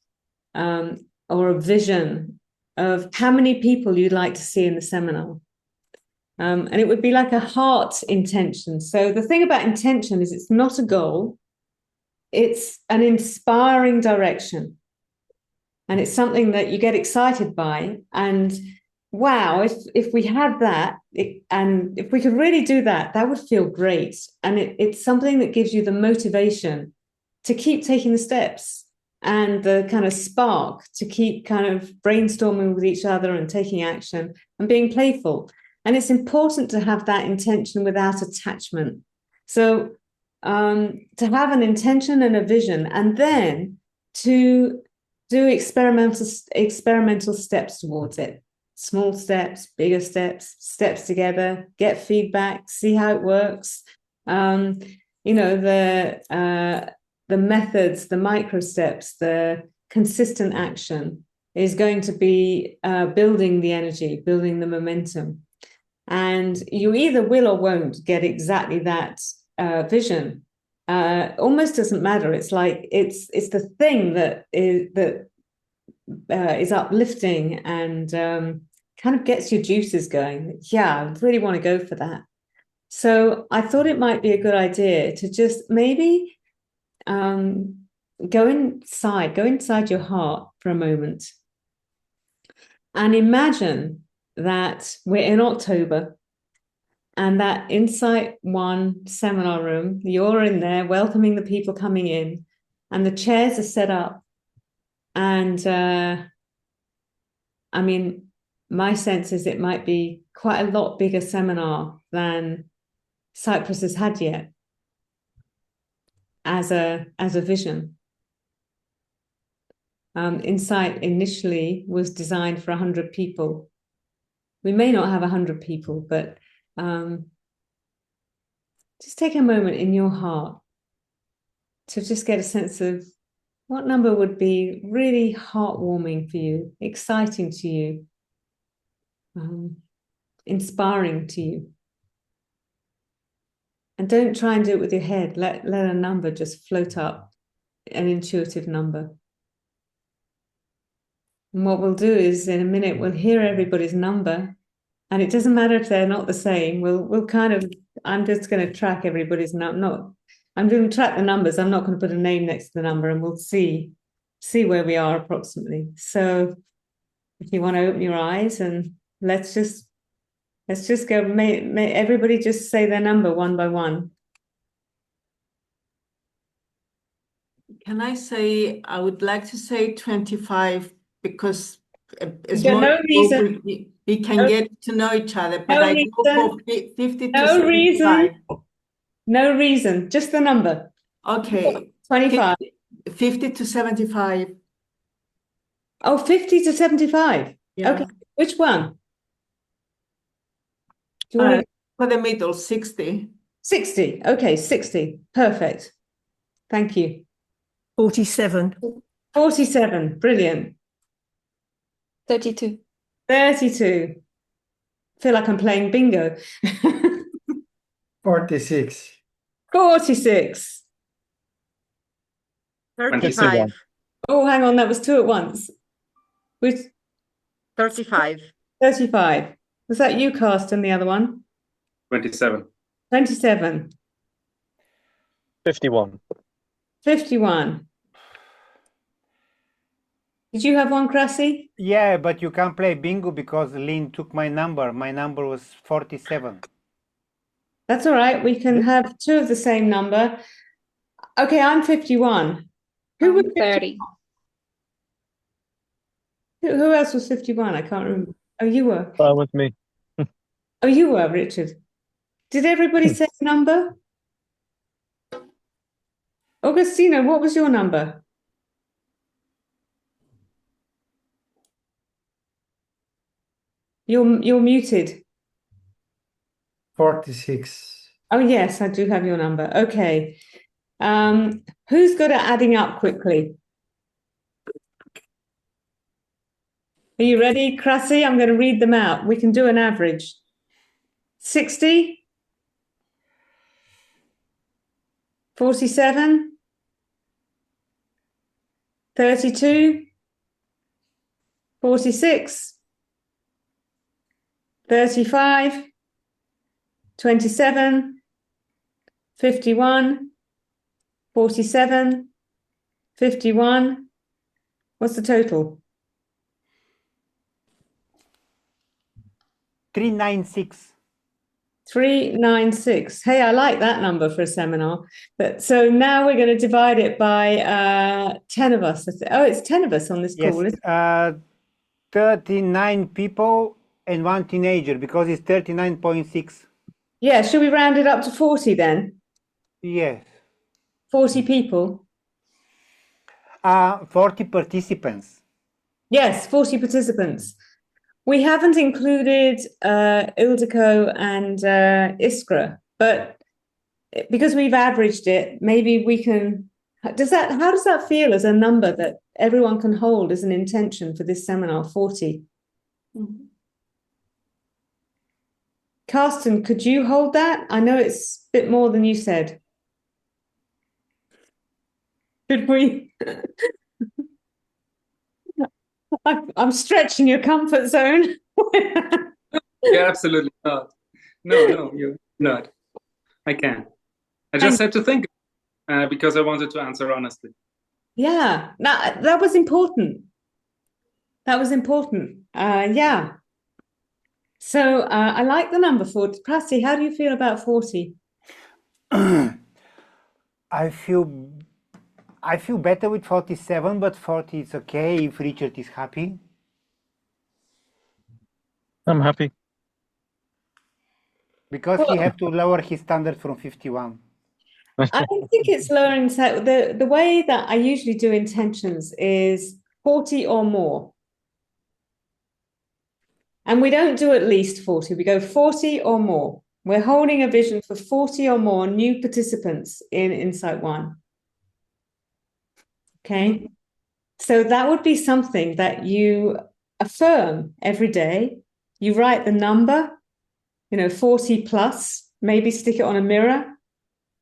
or a vision of how many people you'd like to see in the seminar. And it would be like a heart intention. So the thing about intention is it's not a goal, it's an inspiring direction. And it's something that you get excited by. And wow, if we had that, and if we could really do that, that would feel great. And it's something that gives you the motivation to keep taking the steps and the kind of spark to keep kind of brainstorming with each other and taking action and being playful. And it's important to have that intention without attachment. So to have an intention and a vision, and then to do experimental steps towards it. Small steps, bigger steps, steps together, get feedback, see how it works. You know, the methods, the micro steps, the consistent action is going to be building the energy, building the momentum. And you either will or won't get exactly that vision. Almost doesn't matter. It's like it's the thing that is uplifting and kind of gets your juices going. Yeah, I really want to go for that. So I thought it might be a good idea to just maybe go inside your heart for a moment and imagine that we're in October and that Insight One seminar room, you're in there welcoming the people coming in, and the chairs are set up. And I mean, my sense is it might be quite a lot bigger seminar than Cyprus has had yet as a vision. Insight initially was designed for 100 people. We may not have 100 people, but just take a moment in your heart to just get a sense of what number would be really heartwarming for you, exciting to you, inspiring to you. And don't try and do it with your head. Let a number just float up, an intuitive number. And what we'll do is in a minute, we'll hear everybody's number. And it doesn't matter if they're not the same. We'll kind of, I'm just going to track everybody's I'm going to track the numbers. I'm not going to put a name next to the number, and we'll see where we are approximately. So if you want to open your eyes and let's just go, may everybody just say their number one by one. Can I say, I would like to say 25 because as Yeah, more no people reason. we can No- get to know each other, but no I go for reason. 50 to No 75. reason. No reason, just the number. Okay, 25. 50 to 75. Oh, 50 to 75. Yeah. Okay, which one? Do you want to For the middle, 60. 60? Okay, 60. Perfect. Thank you. 47. 47. Brilliant. 32. 32. Feel like I'm playing bingo. 46. 46. 35. Oh, hang on, that was two at once. Which 35. 35. Was that you, Carsten, the other one? 27. 27. 51. 51. Did you have one, Krasi? Yeah, but you can't play bingo because Lynn took my number. My number was 47. That's all right. We can have two of the same number. Okay, I'm 51. Who was 30. Who else was 51? I can't remember. Oh, you were. With me. Oh, you were, Richard. Did everybody say a number? Augustino, what was your number? You're muted. 46. Oh, yes, I do have your number. Okay. Who's good at adding up quickly? Are you ready, Krasi? I'm going to read them out. We can do an average. 60, 47, 32, 46, 35, 27, 51, 47, 51. What's the total? 396. 396. Hey, I like that number for a seminar. But so now we're going to divide it by 10 of us. Oh, it's 10 of us on this Yes, call. Isn't it? 39 people and one teenager because it's 39.6. Yeah, should we round it up to 40 then? Yes. 40 people? 40 participants. Yes, 40 participants. We haven't included Ildiko and Iskra, but because we've averaged it, maybe we can. How does that feel as a number that everyone can hold as an intention for this seminar? 40. Mhm. Carsten, could you hold that? I know it's a bit more than you said. Could we? I'm stretching your comfort zone. Yeah, absolutely not. No, you're not. I can't. I just had to think because I wanted to answer honestly. Yeah, that was important. That was important. Yeah. So I like the number 40. Krasi, how do you feel about 40? I feel better with 47, but 40 is okay if Richard is happy. I'm happy. Because he have to lower his standard from 51. I don't think it's lowering. The way that I usually do intentions is 40 or more. And we don't do at least 40. We go 40 or more. We're holding a vision for 40 or more new participants in Insight One. Okay. So that would be something that you affirm every day. You write the number, 40 plus, maybe stick it on a mirror.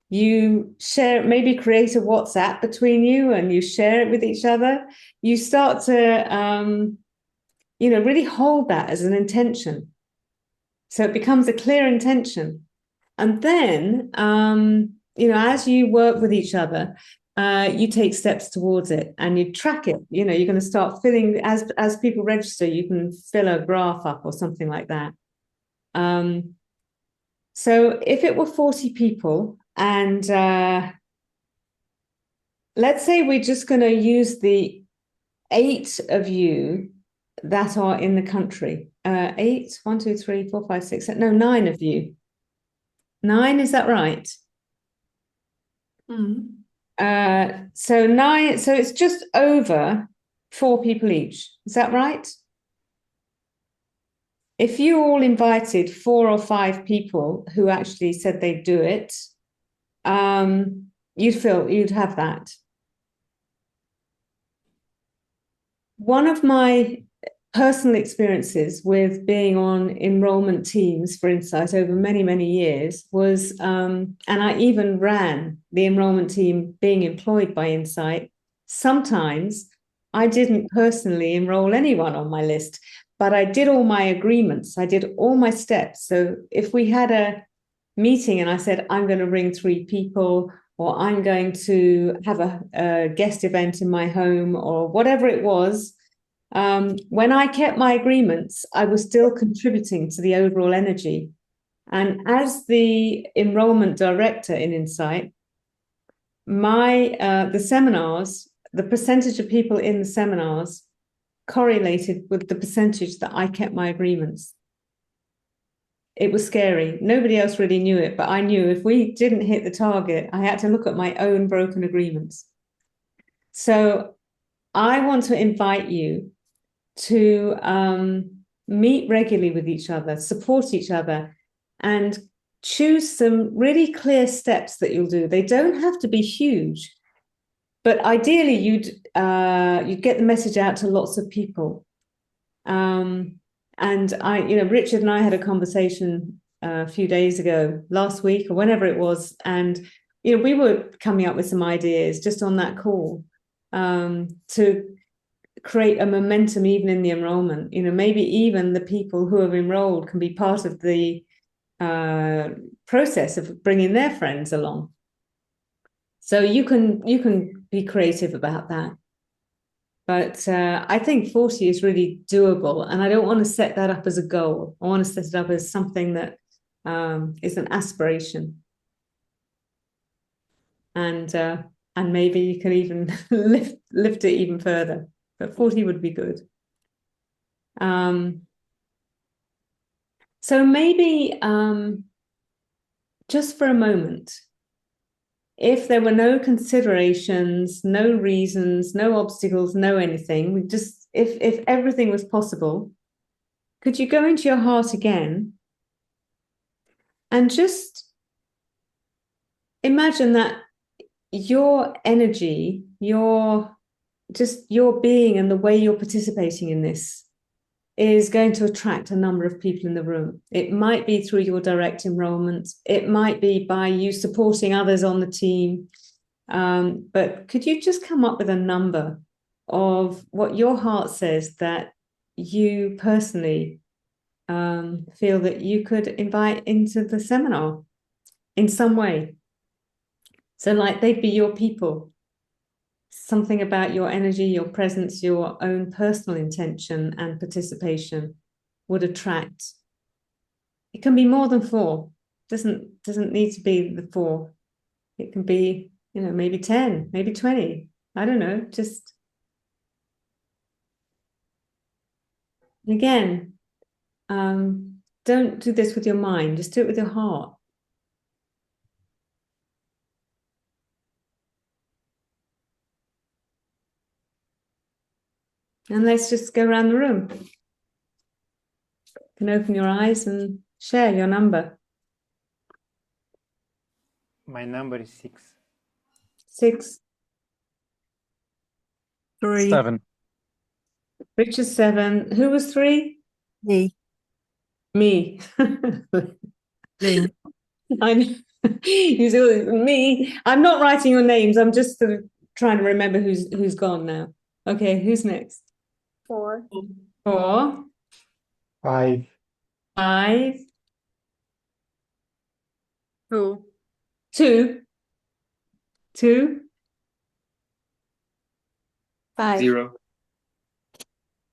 you share, maybe create a WhatsApp between you and you share it with each other. You start to, really hold that as an intention. So it becomes a clear intention. And then, as you work with each other, you take steps towards it and you track it. You're going to start filling, as people register, you can fill a graph up or something like that. So if it were 40 people, and let's say we're just going to use the 8 of you that are in the country. 8, 1, 2, 3, 4, 5, 6, 7, no, 9 of you. 9, is that right? So 9, so it's just over 4 people each. Is that right? If you all invited 4 or 5 people who actually said they'd do it, you'd have that. One of my personal experiences with being on enrollment teams for Insight over many, many years was, and I even ran the enrollment team being employed by Insight. Sometimes I didn't personally enroll anyone on my list, but I did all my agreements. I did all my steps. So if we had a meeting and I said, I'm going to bring 3 people, or I'm going to have a guest event in my home, or whatever it was, when I kept my agreements, I was still contributing to the overall energy. And as the enrollment director in Insight, the seminars, the percentage of people in the seminars correlated with the percentage that I kept my agreements. It was scary. Nobody else really knew it, but I knew if we didn't hit the target, I had to look at my own broken agreements. So I want to invite you to meet regularly with each other, support each other, and choose some really clear steps that you'll do. They don't have to be huge, but ideally you'd get the message out to lots of people. And Richard and I had a conversation a few days ago, last week or whenever it was, and we were coming up with some ideas just on that call to create a momentum even in the enrollment. Maybe even the people who have enrolled can be part of the process of bringing their friends along. So you can be creative about that. But I think 40 is really doable, and I don't want to set that up as a goal. I want to set it up as something that is an aspiration, and maybe you can even lift it even further. But 40 would be good. So maybe just for a moment, if there were no considerations, no reasons, no obstacles, no anything, if everything was possible, could you go into your heart again and just imagine that your energy, your being and the way you're participating in this is going to attract a number of people in the room. It might be through your direct enrollment. It might be by you supporting others on the team. But could you just come up with a number of what your heart says that you personally feel that you could invite into the seminar in some way? So like they'd be your people. Something about your energy, your presence, your own personal intention and participation would attract. It can be more than 4. Doesn't need to be the 4. It can be, maybe 10, maybe 20. I don't know. Just again, don't do this with your mind. Just do it with your heart. And let's just go around the room. You can open your eyes and share your number. My number is 6. 6. 3. 7. Richard 7. Who was 3? Me. Me. Lynn. I You see, me, I'm not writing your names. I'm just sort of trying to remember who's gone now. Okay, who's next? 4, 4, 5, 5, Who? 2, 2, 5. 0.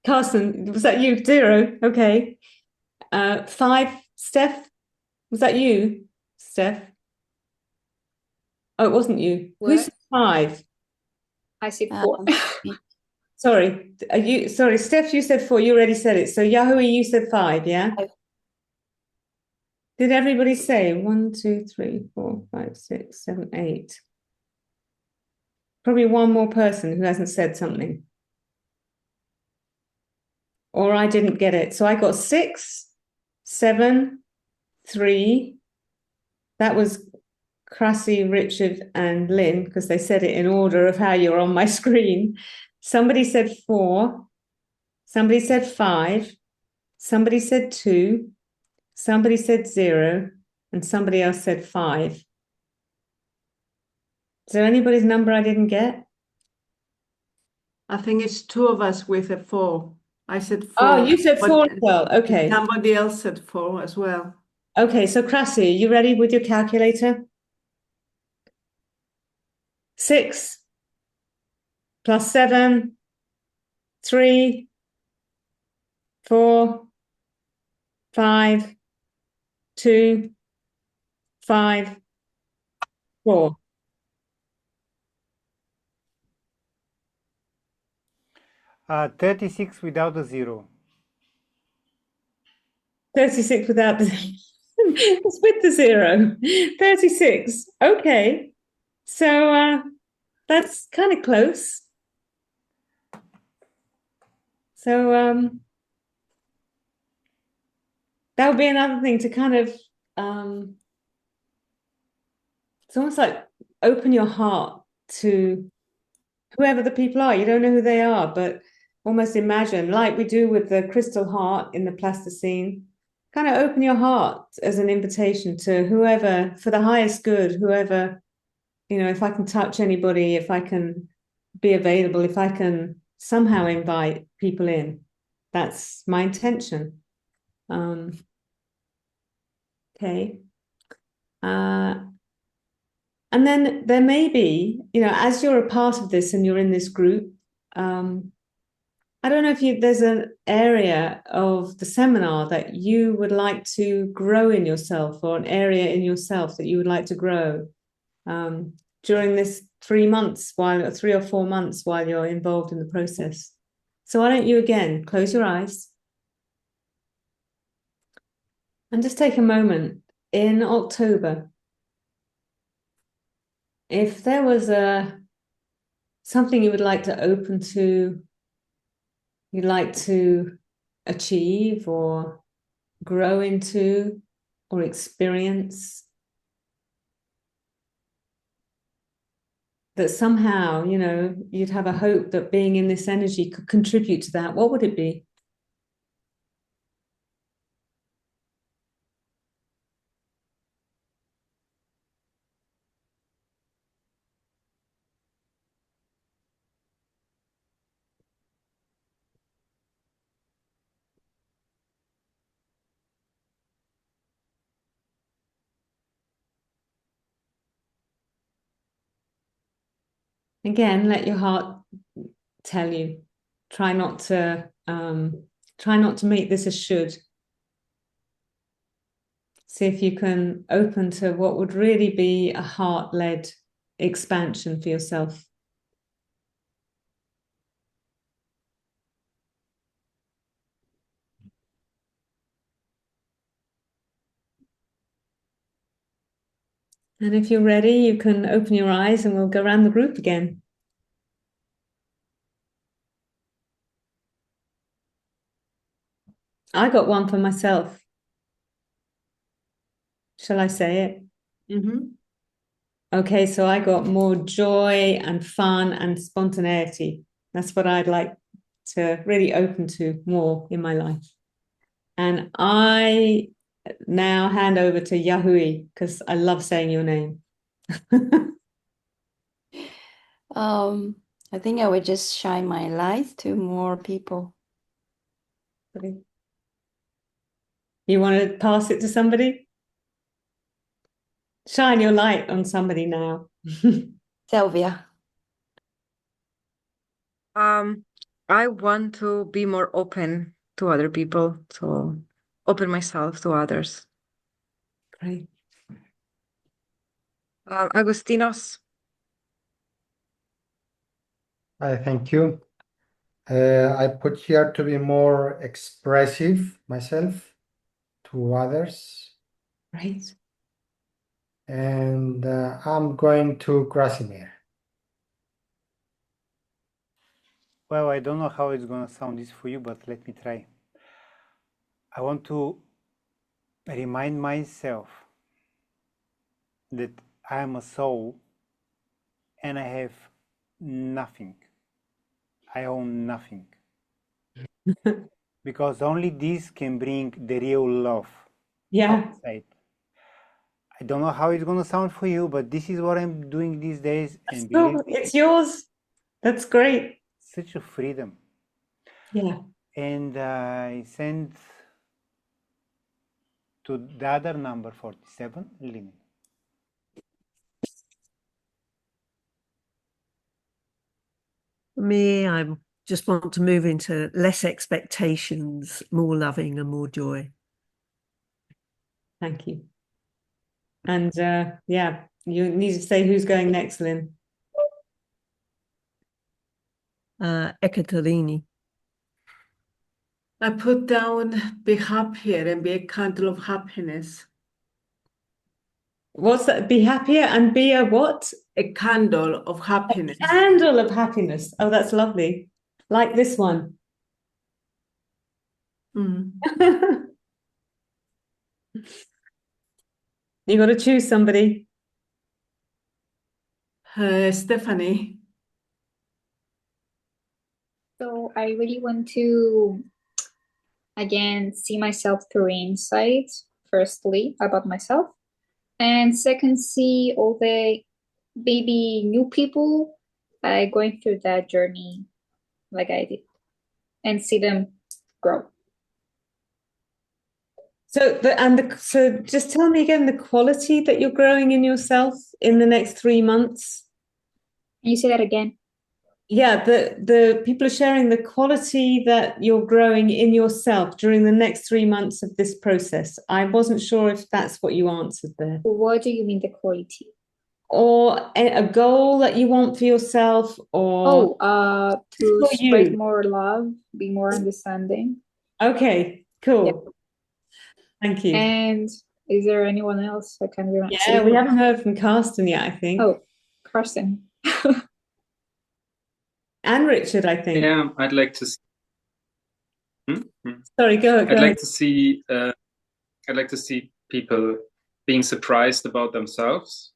Carsten, was that you? 0. Okay. 5, Steph, was that you, Steph? Oh, it wasn't you. Who What? said 5? I said 4. Sorry, sorry, Steph, you said 4. You already said it. So Yahui, you said 5, yeah? 5. Did everybody say 1, 2, 3, 4, 5, 6, 7, 8? Probably one more person who hasn't said something. Or I didn't get it. So I got 6, 7, 3. That was Krasi, Richard, and Lynn, because they said it in order of how you're on my screen. Somebody said 4. Somebody said 5. Somebody said 2. Somebody said 0. And somebody else said 5. Is there anybody's number I didn't get? I think it's 2 of us with a 4. I said 4. Oh, you said but 4 as well. Okay. Somebody else said 4 as well. Okay, so Krasi, you ready with your calculator? 6 plus 7, 3, 4, 5, 2, 5, 4. Uh, 36 without a 0. 36 without the it's with the 0. 36. Okay. So that's kind of close. So that would be another thing to kind of it's almost like open your heart to whoever the people are. You don't know who they are, but almost imagine, like we do with the crystal heart in the plasticine, kind of open your heart as an invitation to whoever, for the highest good, whoever, if I can touch anybody, if I can be available, if I can somehow invite people in, that's my intention. Okay. And then there may be, as you're a part of this and you're in this group, I don't know if there's an area of the seminar that you would like to grow in yourself, or an area in yourself that you would like to grow during this 3 months, 3 or 4 months while you're involved in the process. So why don't you again close your eyes and just take a moment in October. If there was something you would like to open to, you'd like to achieve or grow into or experience, that somehow, you'd have a hope that being in this energy could contribute to that, what would it be? Again, let your heart tell you. Try not to make this a should. See if you can open to what would really be a heart-led expansion for yourself. And if you're ready, you can open your eyes and we'll go around the group again. I got one for myself. Shall I say it? Mm-hmm. Okay, so I got more joy and fun and spontaneity. That's what I'd like to really open to more in my life. And I now hand over to Yahui, because I love saying your name. I think I would just shine my light to more people. Okay. You want to pass it to somebody? Shine your light on somebody now. Sylvia. I want to be more open to other people, to open myself to others. Great. Agostinos. Thank you. I put here to be more expressive myself to others. Great. And I'm going to Krasimir. Well, I don't know how it's gonna sound this for you, but let me try. I want to remind myself that I am a soul and I have nothing. I own nothing. Because only this can bring the real love Yeah. outside. I don't know how it's gonna sound for you, but this is what I'm doing these days, and believe me, It's yours. That's great. such a freedom. Yeah. And I sent to the other number 47, Lynn. Me, I just want to move into less expectations, more loving and more joy. Thank you. And yeah, you need to say who's going next, Lynn. Ekaterini. I put down be happier and be a candle of happiness. What's that? Be happier and be a what? A candle of happiness. Candle of happiness. Oh, that's lovely. Like this one. Mm. You got to choose somebody. Stephanie. So I really want to, again, see myself through insight, firstly, about myself. And second, see all the maybe new people going through that journey like I did and see them grow. So just tell me again the quality that you're growing in yourself in the next 3 months. Can you say that again? Yeah, the people are sharing the quality that you're growing in yourself during the next 3 months of this process. I wasn't sure if that's what you answered there. What do you mean the quality? Or a goal that you want for yourself, or To for spread you. more love, be more understanding. Okay, cool. Yeah. Thank you. And is there anyone else I can remember? Yeah, we haven't heard from Carsten yet, I think. Oh, Carsten. And Richard, I think. Yeah, I'd like to see. Sorry, go I'd ahead. like to see. I'd like to see people being surprised about themselves,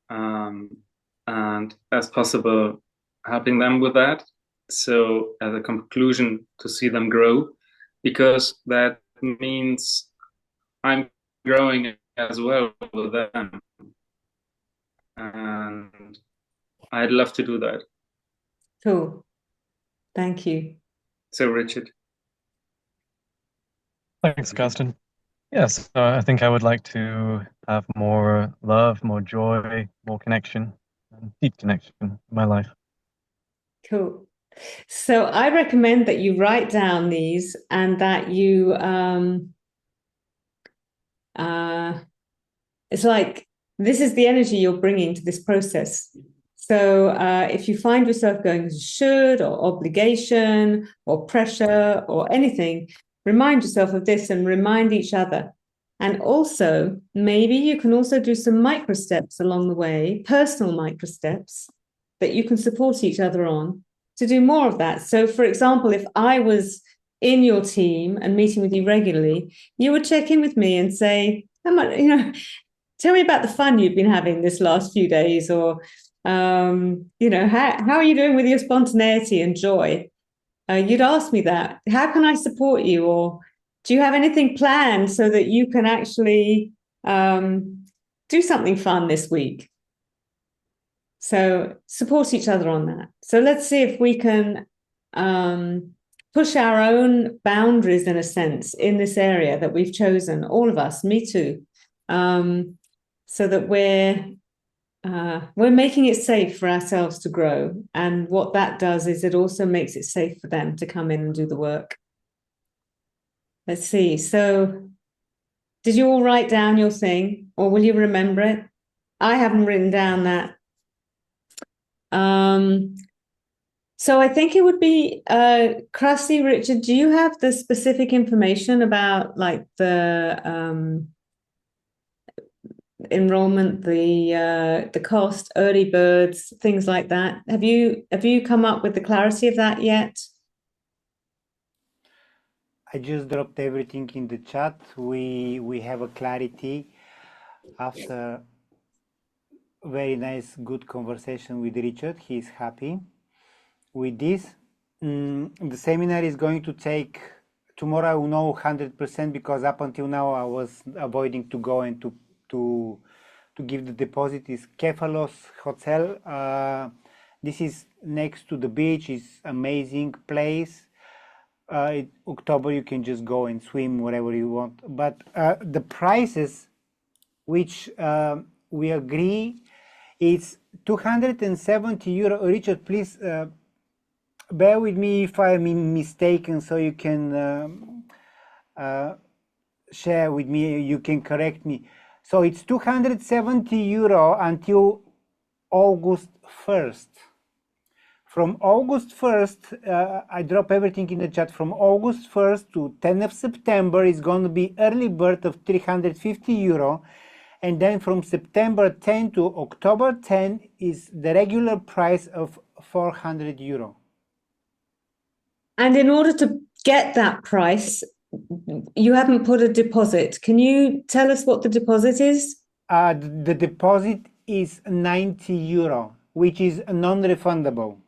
and as possible, helping them with that. So, as a conclusion, to see them grow, because that means I'm growing as well with them, and I'd love to do that. Cool. Thank you. So, Richard. Thanks, Carsten. Yes, I think I would like to have more love, more joy, more connection, and deep connection in my life. Cool. So I recommend that you write down these and that you it's like this is the energy you're bringing to this process. So if you find yourself going to should or obligation or pressure or anything, remind yourself of this and remind each other. And also, maybe you can also do some micro steps along the way, personal micro steps that you can support each other on to do more of that. So, for example, if I was in your team and meeting with you regularly, you would check in with me and say, tell me about the fun you've been having this last few days, or how are you doing with your spontaneity and joy? You'd ask me that. How can I support you? Or Do you have anything planned so that you can actually do something fun this week? So support each other on that. So let's see if we can push our own boundaries in a sense in this area that we've chosen, all of us, me too, so that we're making it safe for ourselves to grow. And what that does is it also makes it safe for them to come in and do the work. Let's see. So did you all write down your thing, or will you remember it? I haven't written down that. So I think it would be Krusty, Richard, do you have the specific information about like the enrollment, the cost, early birds, things like that? Have you come up with the clarity of that yet? I just dropped everything in the chat. We have a clarity after very nice, good conversation with Richard. He's happy with this. The seminar is going to take, tomorrow I will know 100% because up until now I was avoiding to go and to give the deposit. Is Kefalos Hotel. This is next to the beach. It's amazing place. October you can just go and swim wherever you want. But the prices which we agree, it's 270 euro. Richard, please bear with me if I'm mistaken, so you can share with me, you can correct me. So it's 270 euro until August 1st. From August 1st, I drop everything in the chat. From August 1st to 10th of September is going to be early bird of 350 euro. And then from September 10 to October 10 is the regular price of 400 euro. And in order to get that price, you haven't put a deposit. Can you tell us what the deposit is? The deposit is 90 euro, which is non-refundable.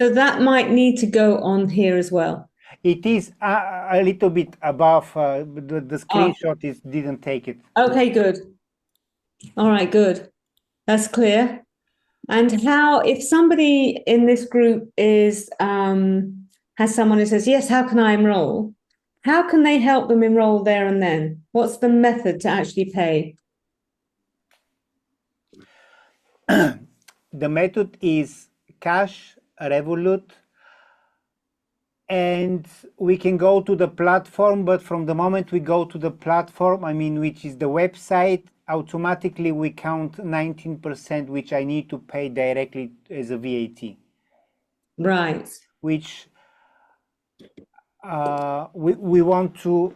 So that might need to go on here as well. It is a little bit above, the screenshot didn't take it. Okay, good. All right, good. That's clear. And how, if somebody in this group is has someone who says, yes, how can I enroll? How can they help them enroll there and then? What's the method to actually pay? The method is cash, Revolut, and we can go to the platform, but from the moment we go to the platform, I mean, which is the website, automatically we count 19%, which I need to pay directly as a VAT. Right. Which we want to,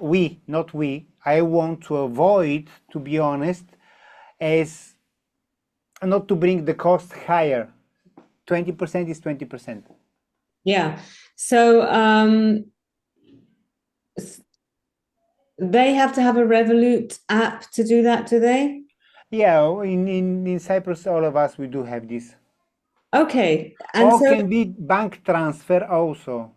not we, I want to avoid, to be honest, as not to bring the cost higher. 20% is 20%. Yeah. So they have to have a Revolut app to do that, do they? Yeah, in Cyprus, all of us, we do have this. Okay. And or so can be bank transfer also.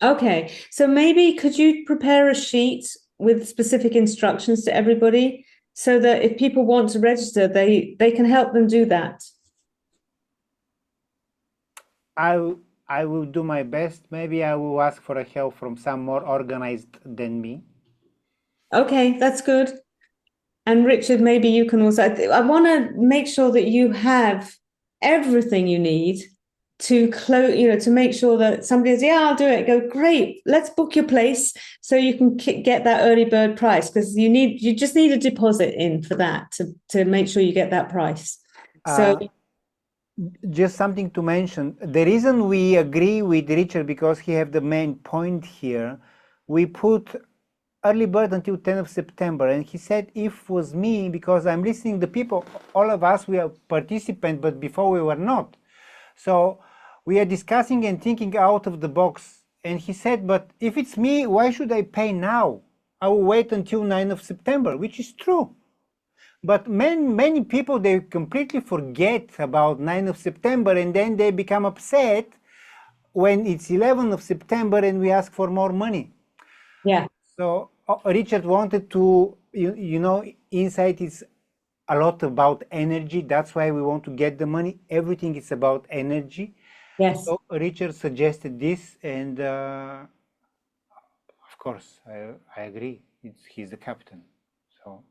okay. So maybe could you prepare a sheet with specific instructions to everybody so that if people want to register, they can help them do that? I will do my best. Maybe I will ask for a help from some more organized than me. Okay, that's good. And Richard, maybe you can also, I want to make sure that you have everything you need to close, to make sure that somebody says, yeah, I'll do it. Go, great, let's book your place so you can get that early bird price, because you just need a deposit in for that to make sure you get that price. So just something to mention. The reason we agree with Richard, because he have the main point here, we put early bird until 10th of September. And he said, if it was me, because I'm listening to people, all of us, we are participants, but before we were not. So we are discussing and thinking out of the box. And he said, but if it's me, why should I pay now? I will wait until 9th of September, which is true. But many people, they completely forget about 9th of September, and then they become upset when it's 11th of September and we ask for more money. Yeah. So Richard wanted to, Insight is a lot about energy. That's why we want to get the money. Everything is about energy. Yes. So Richard suggested this, and of course, I agree. He's the captain, so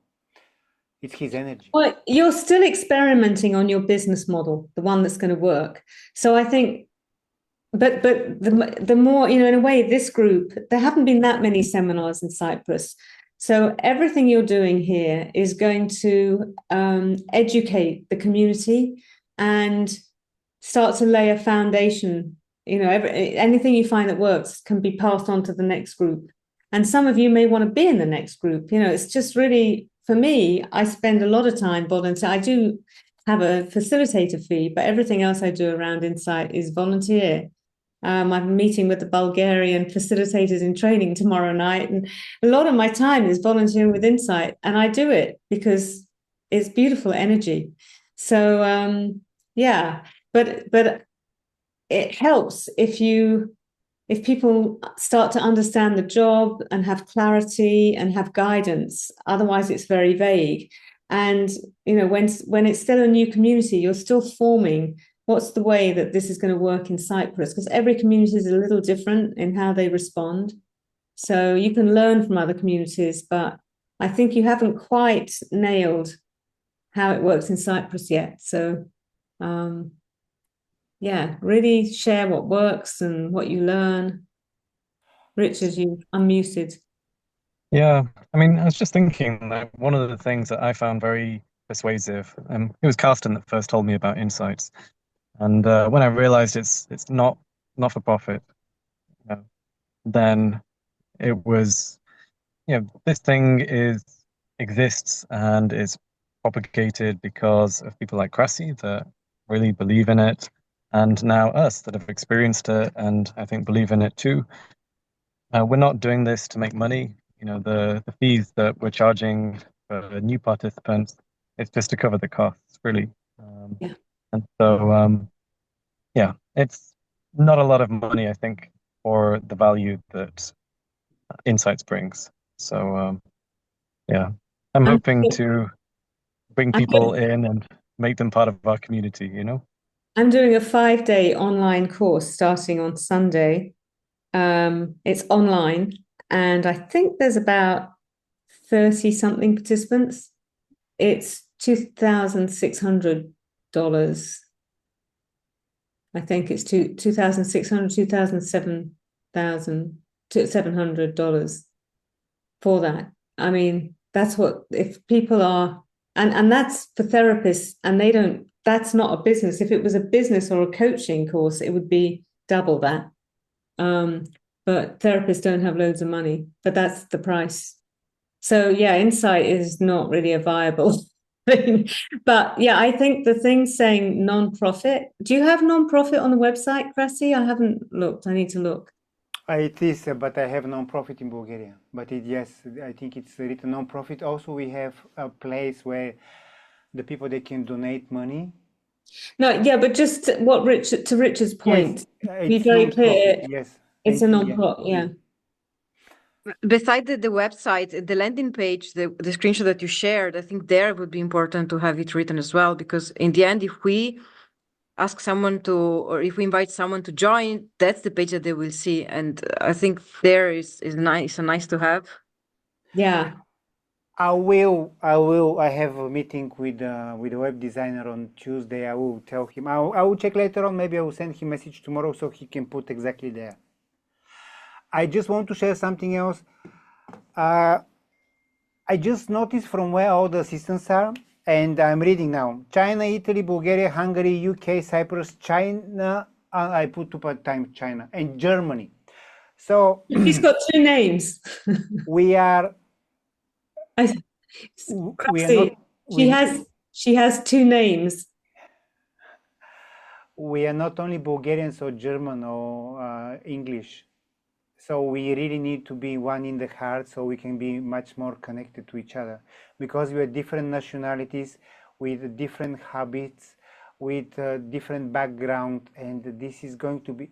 it's his energy. Well, you're still experimenting on your business model, the one that's going to work. So I think, but the more, in a way, this group, there haven't been that many seminars in Cyprus. So everything you're doing here is going to educate the community and start to lay a foundation. Anything you find that works can be passed on to the next group. And some of you may want to be in the next group. It's just really, for me, I spend a lot of time volunteer. I do have a facilitator fee, but everything else I do around Insight is volunteer. I'm meeting with the Bulgarian facilitators in training tomorrow night, and a lot of my time is volunteering with Insight, and I do it because it's beautiful energy. So yeah, but it helps if people start to understand the job and have clarity and have guidance. Otherwise, it's very vague. And when it's still a new community, you're still forming what's the way that this is going to work in Cyprus, because every community is a little different in how they respond. So you can learn from other communities, but I think you haven't quite nailed how it works in Cyprus yet. So yeah, really share what works and what you learn. Richard, you unmuted. Yeah, I mean, I was just thinking that one of the things that I found very persuasive, it was Carsten that first told me about Insights. And when I realized it's not for profit, then it was, this thing exists and is propagated because of people like Krasi that really believe in it, and now us that have experienced it and I think believe in it too. We're not doing this to make money. The fees that we're charging for new participants, it's just to cover the costs, really. Yeah. And so, yeah, it's not a lot of money, I think, for the value that Insights brings. So, yeah, I'm hoping to bring people in and make them part of our community, I'm doing a 5-day online course starting on Sunday. It's online, and I think there's about 30 something participants. It's $2,600. I think it's $2,600, $700 for that. I mean, that's what, if people are, and that's for therapists, and that's not a business. If it was a business or a coaching course, it would be double that. But therapists don't have loads of money, but that's the price. So yeah, Insight is not really a viable thing. But yeah, I think the thing saying non-profit, do you have non-profit on the website, Krasi? I haven't looked. I need to look. It is, but I have non-profit in Bulgaria. But yes, I think it's written non-profit. Also, we have a place where the people, they can donate money. No, yeah, but just to Richard's point, yes, be very clear. Yes, it's a non-profit. Yeah. Beside the website, the landing page, the screenshot that you shared, I think there would be important to have it written as well, because in the end, if we ask someone to, or if we invite someone to join, that's the page that they will see. And I think there is nice to have. Yeah. I have a meeting with a web designer on Tuesday. I will tell him. I will check later on. Maybe I will send him a message tomorrow so he can put exactly there. I just want to share something else. I just noticed from where all the assistants are, and I'm reading now. China, Italy, Bulgaria, Hungary, UK, Cyprus, China, I put 2 times China, and Germany. So he's got 2 names. We are. She has 2 names. We are not only Bulgarians or German or English. So we really need to be one in the heart so we can be much more connected to each other, because we are different nationalities with different habits, with different background, and this is going to be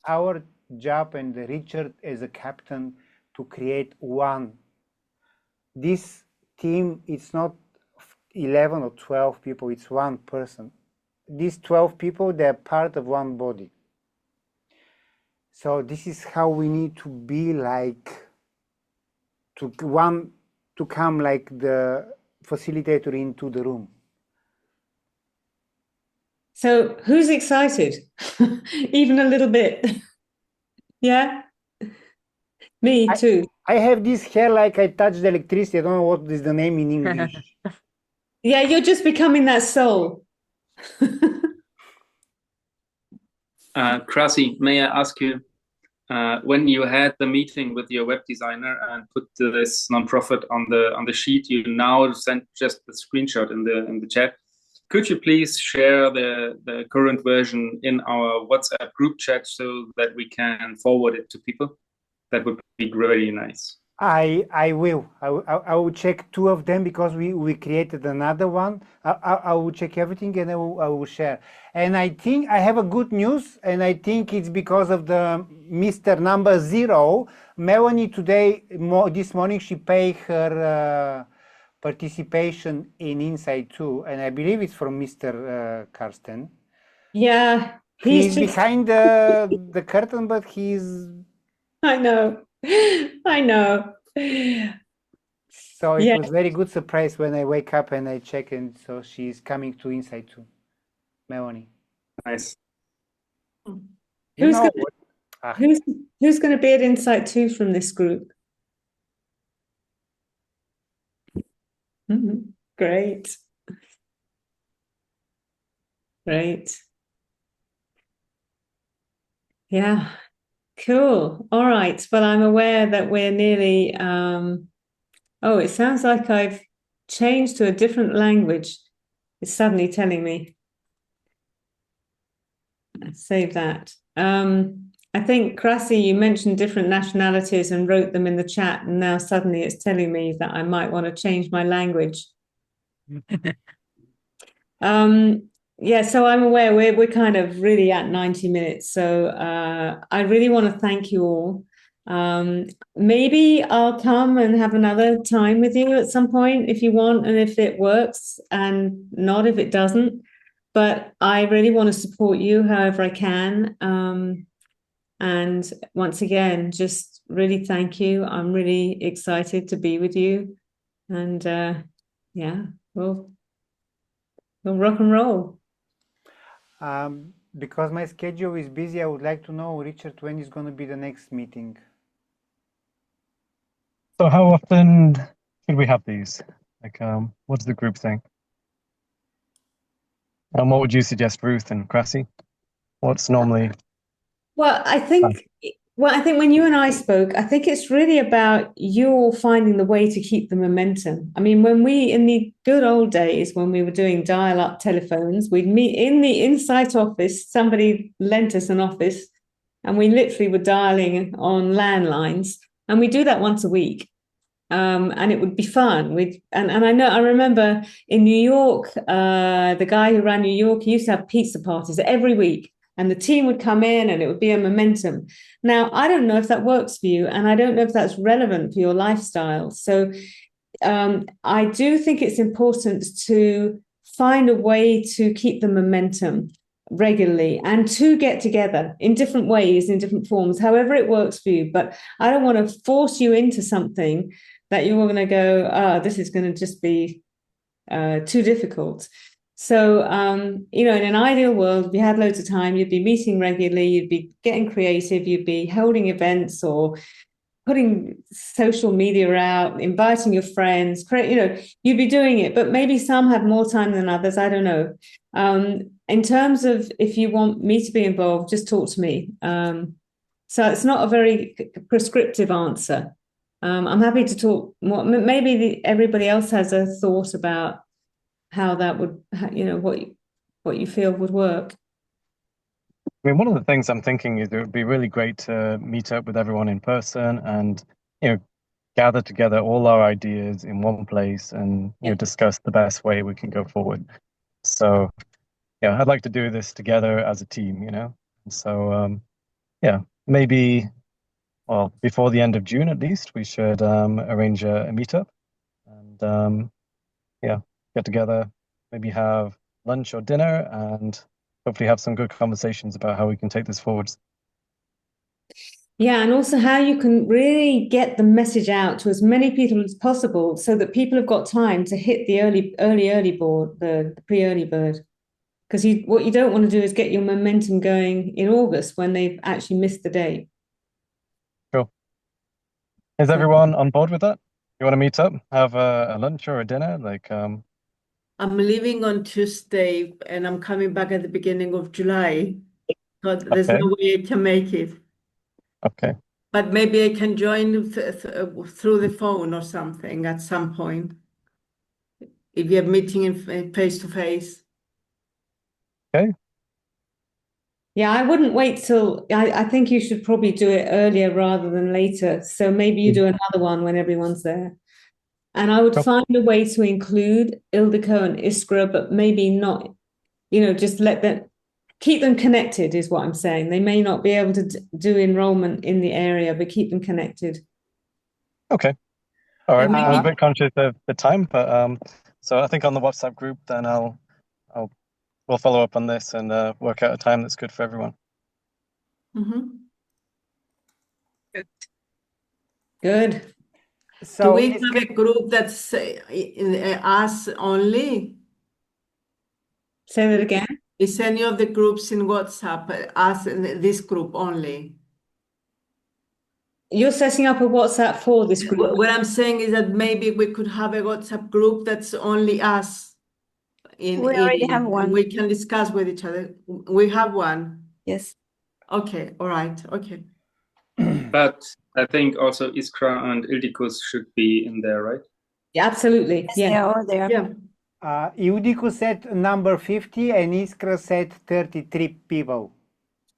our job, and Richard as a captain, to create one. This team, it's not 11 or 12 people, it's one person. These 12 people, they're part of one body. So this is how we need to be, like, to come like the facilitator into the room. So who's excited? Even a little bit. Yeah? Me too. I have this hair like I touched electricity. I don't know what is the name in English. Yeah, you're just becoming that soul. Krasi, may I ask you, when you had the meeting with your web designer and put this nonprofit on the sheet, you now sent just the screenshot in the chat. Could you please share the current version in our WhatsApp group chat so that we can forward it to people? That would be really nice. I will. I will check 2 of them because we created another one. I will check everything and I will share. And I think I have a good news, and I think it's because of the Mr. Number 0. Melanie today, this morning, she paid her participation in Insight 2, and I believe it's from Mr. Karsten. Yeah, He's behind the curtain, but he's... I know. I know. So it was very good surprise when I wake up and I check, and so she's coming to Insight 2. Melanie. Nice. Who's going to be at Insight 2 from this group? Great. Great. Yeah. Cool. All right. Well, I'm aware that we're nearly, it sounds like I've changed to a different language. It's suddenly telling me. Let's save that. I think, Krasi, you mentioned different nationalities and wrote them in the chat, and now suddenly it's telling me that I might want to change my language. Yeah, so I'm aware we're kind of really at 90 minutes. So I really want to thank you all. Maybe I'll come and have another time with you at some point if you want, and if it works, and not if it doesn't. But I really want to support you however I can. And once again, just really thank you. I'm really excited to be with you. And yeah, we'll rock and roll. Because my schedule is busy, I would like to know, Richard, when is going to be the next meeting? So how often should we have these? Like, what does the group think? And what would you suggest, Ruth and Krasi? What's normally... Well, I think when you and I spoke, I think it's really about you all finding the way to keep the momentum. I mean, when in the good old days, when we were doing dial-up telephones, we'd meet in the Insight office. Somebody lent us an office, and we literally were dialing on landlines, and we do that once a week. And it would be fun. I remember in New York, the guy who ran New York, he used to have pizza parties every week. And the team would come in and it would be a momentum. Now, I don't know if that works for you, and I don't know if that's relevant for your lifestyle. So I do think it's important to find a way to keep the momentum regularly and to get together in different ways, in different forms, however it works for you. But I don't want to force you into something that you're going to go, this is going to just be too difficult. So, in an ideal world, if you had loads of time, you'd be meeting regularly, you'd be getting creative, you'd be holding events or putting social media out, inviting your friends, you'd be doing it. But maybe some have more time than others. I don't know. In terms of if you want me to be involved, just talk to me. So it's not a very prescriptive answer. I'm happy to talk more. Maybe everybody else has a thought about how that would, what you feel would work. I mean, one of the things I'm thinking is it would be really great to meet up with everyone in person and, gather together all our ideas in one place and, discuss the best way we can go forward. So, I'd like to do this together as a team, So, maybe well, before the end of June at least, we should arrange a meetup and yeah, get together, maybe have lunch or dinner, and hopefully have some good conversations about how we can take this forwards. Yeah, and also how you can really get the message out to as many people as possible so that people have got time to hit the early board, the pre-early bird. Because what you don't want to do is get your momentum going in August when they've actually missed the date. Cool. Is everyone on board with that? You want to meet up, have a lunch or a dinner? Like, I'm leaving on Tuesday and I'm coming back at the beginning of July. So there's Okay. no way I can make it. Okay. But maybe I can join through the phone or something at some point. If you're meeting in face to face. Okay. Yeah, I wouldn't wait till, I think you should probably do it earlier rather than later. So maybe you do another one when everyone's there. And I would Cool. find a way to include Ildiko and Iskra, but maybe not, just let them, keep them connected is what I'm saying. They may not be able to do enrollment in the area, but keep them connected. Okay. All right. And I'm a maybe- bit conscious of the time, but so I think on the WhatsApp group, then we'll follow up on this and work out a time that's good for everyone. Mhm. Good. Do So we have a group that's us only? Say that again. Is any of the groups in WhatsApp us in this group only? You're setting up a WhatsApp for this group. What I'm saying is that maybe we could have a WhatsApp group that's only us. We already have and one. we can discuss with each other. We have one. Yes. Okay, all right, okay. But I think also Iskra and Ildiko should be in there, right? Yeah, absolutely. Yes, they are all there. Yeah. Ildiko said number 50 and Iskra said 33 people.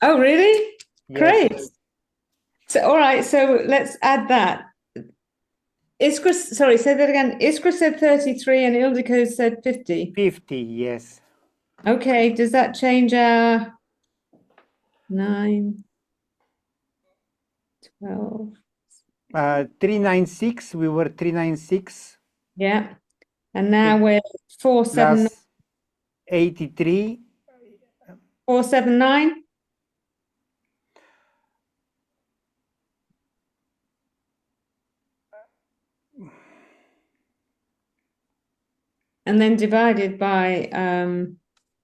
Oh, really? Yes. Great. So, all right, so let's add that. Iskra, sorry, say that again. Iskra said 33 and Ildiko said 50. 50, yes. Okay, does that change our 9, 12? 396, we were 396 Yeah. And now we're 479. plus 83. 479? And then divided by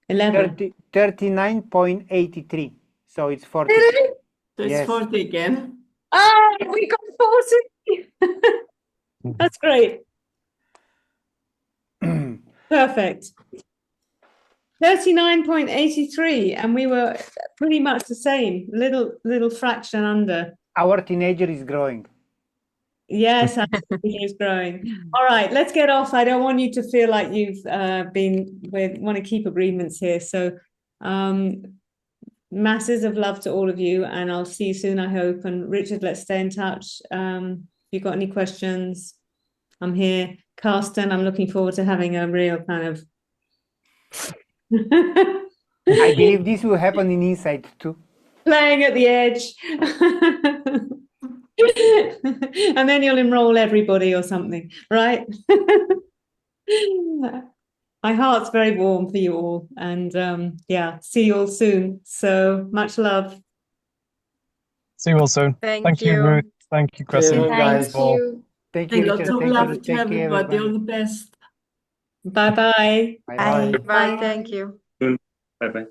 11. 39.83. So it's 40. Really? So it's Yes. 40 again. Oh, we got 40. That's great. Perfect. 39.83, and we were pretty much the same, little fraction under. Our teenager is growing. Yes, I think he is growing. All right, let's get off. I don't want you to feel like you've we want to keep agreements here. So masses of love to all of you, and I'll see you soon, I hope. And Richard, let's stay in touch. If you've got any questions, I'm here. Carsten, I'm looking forward to having a real kind of I believe this will happen in Insight too. playing at the edge. And then you'll enroll everybody or something, right? My heart's very warm for you all, and yeah, see you all soon. So much love. See you all soon. Thank you, you. Ruth. Thank you, Kristen. you, guys. Thank you. Thank you, And lots Richard. of Thank love you. to Thank you, everybody. All everybody. the best. Bye-bye. Bye. Bye. Bye. Thank you. Bye bye.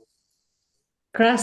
Crash.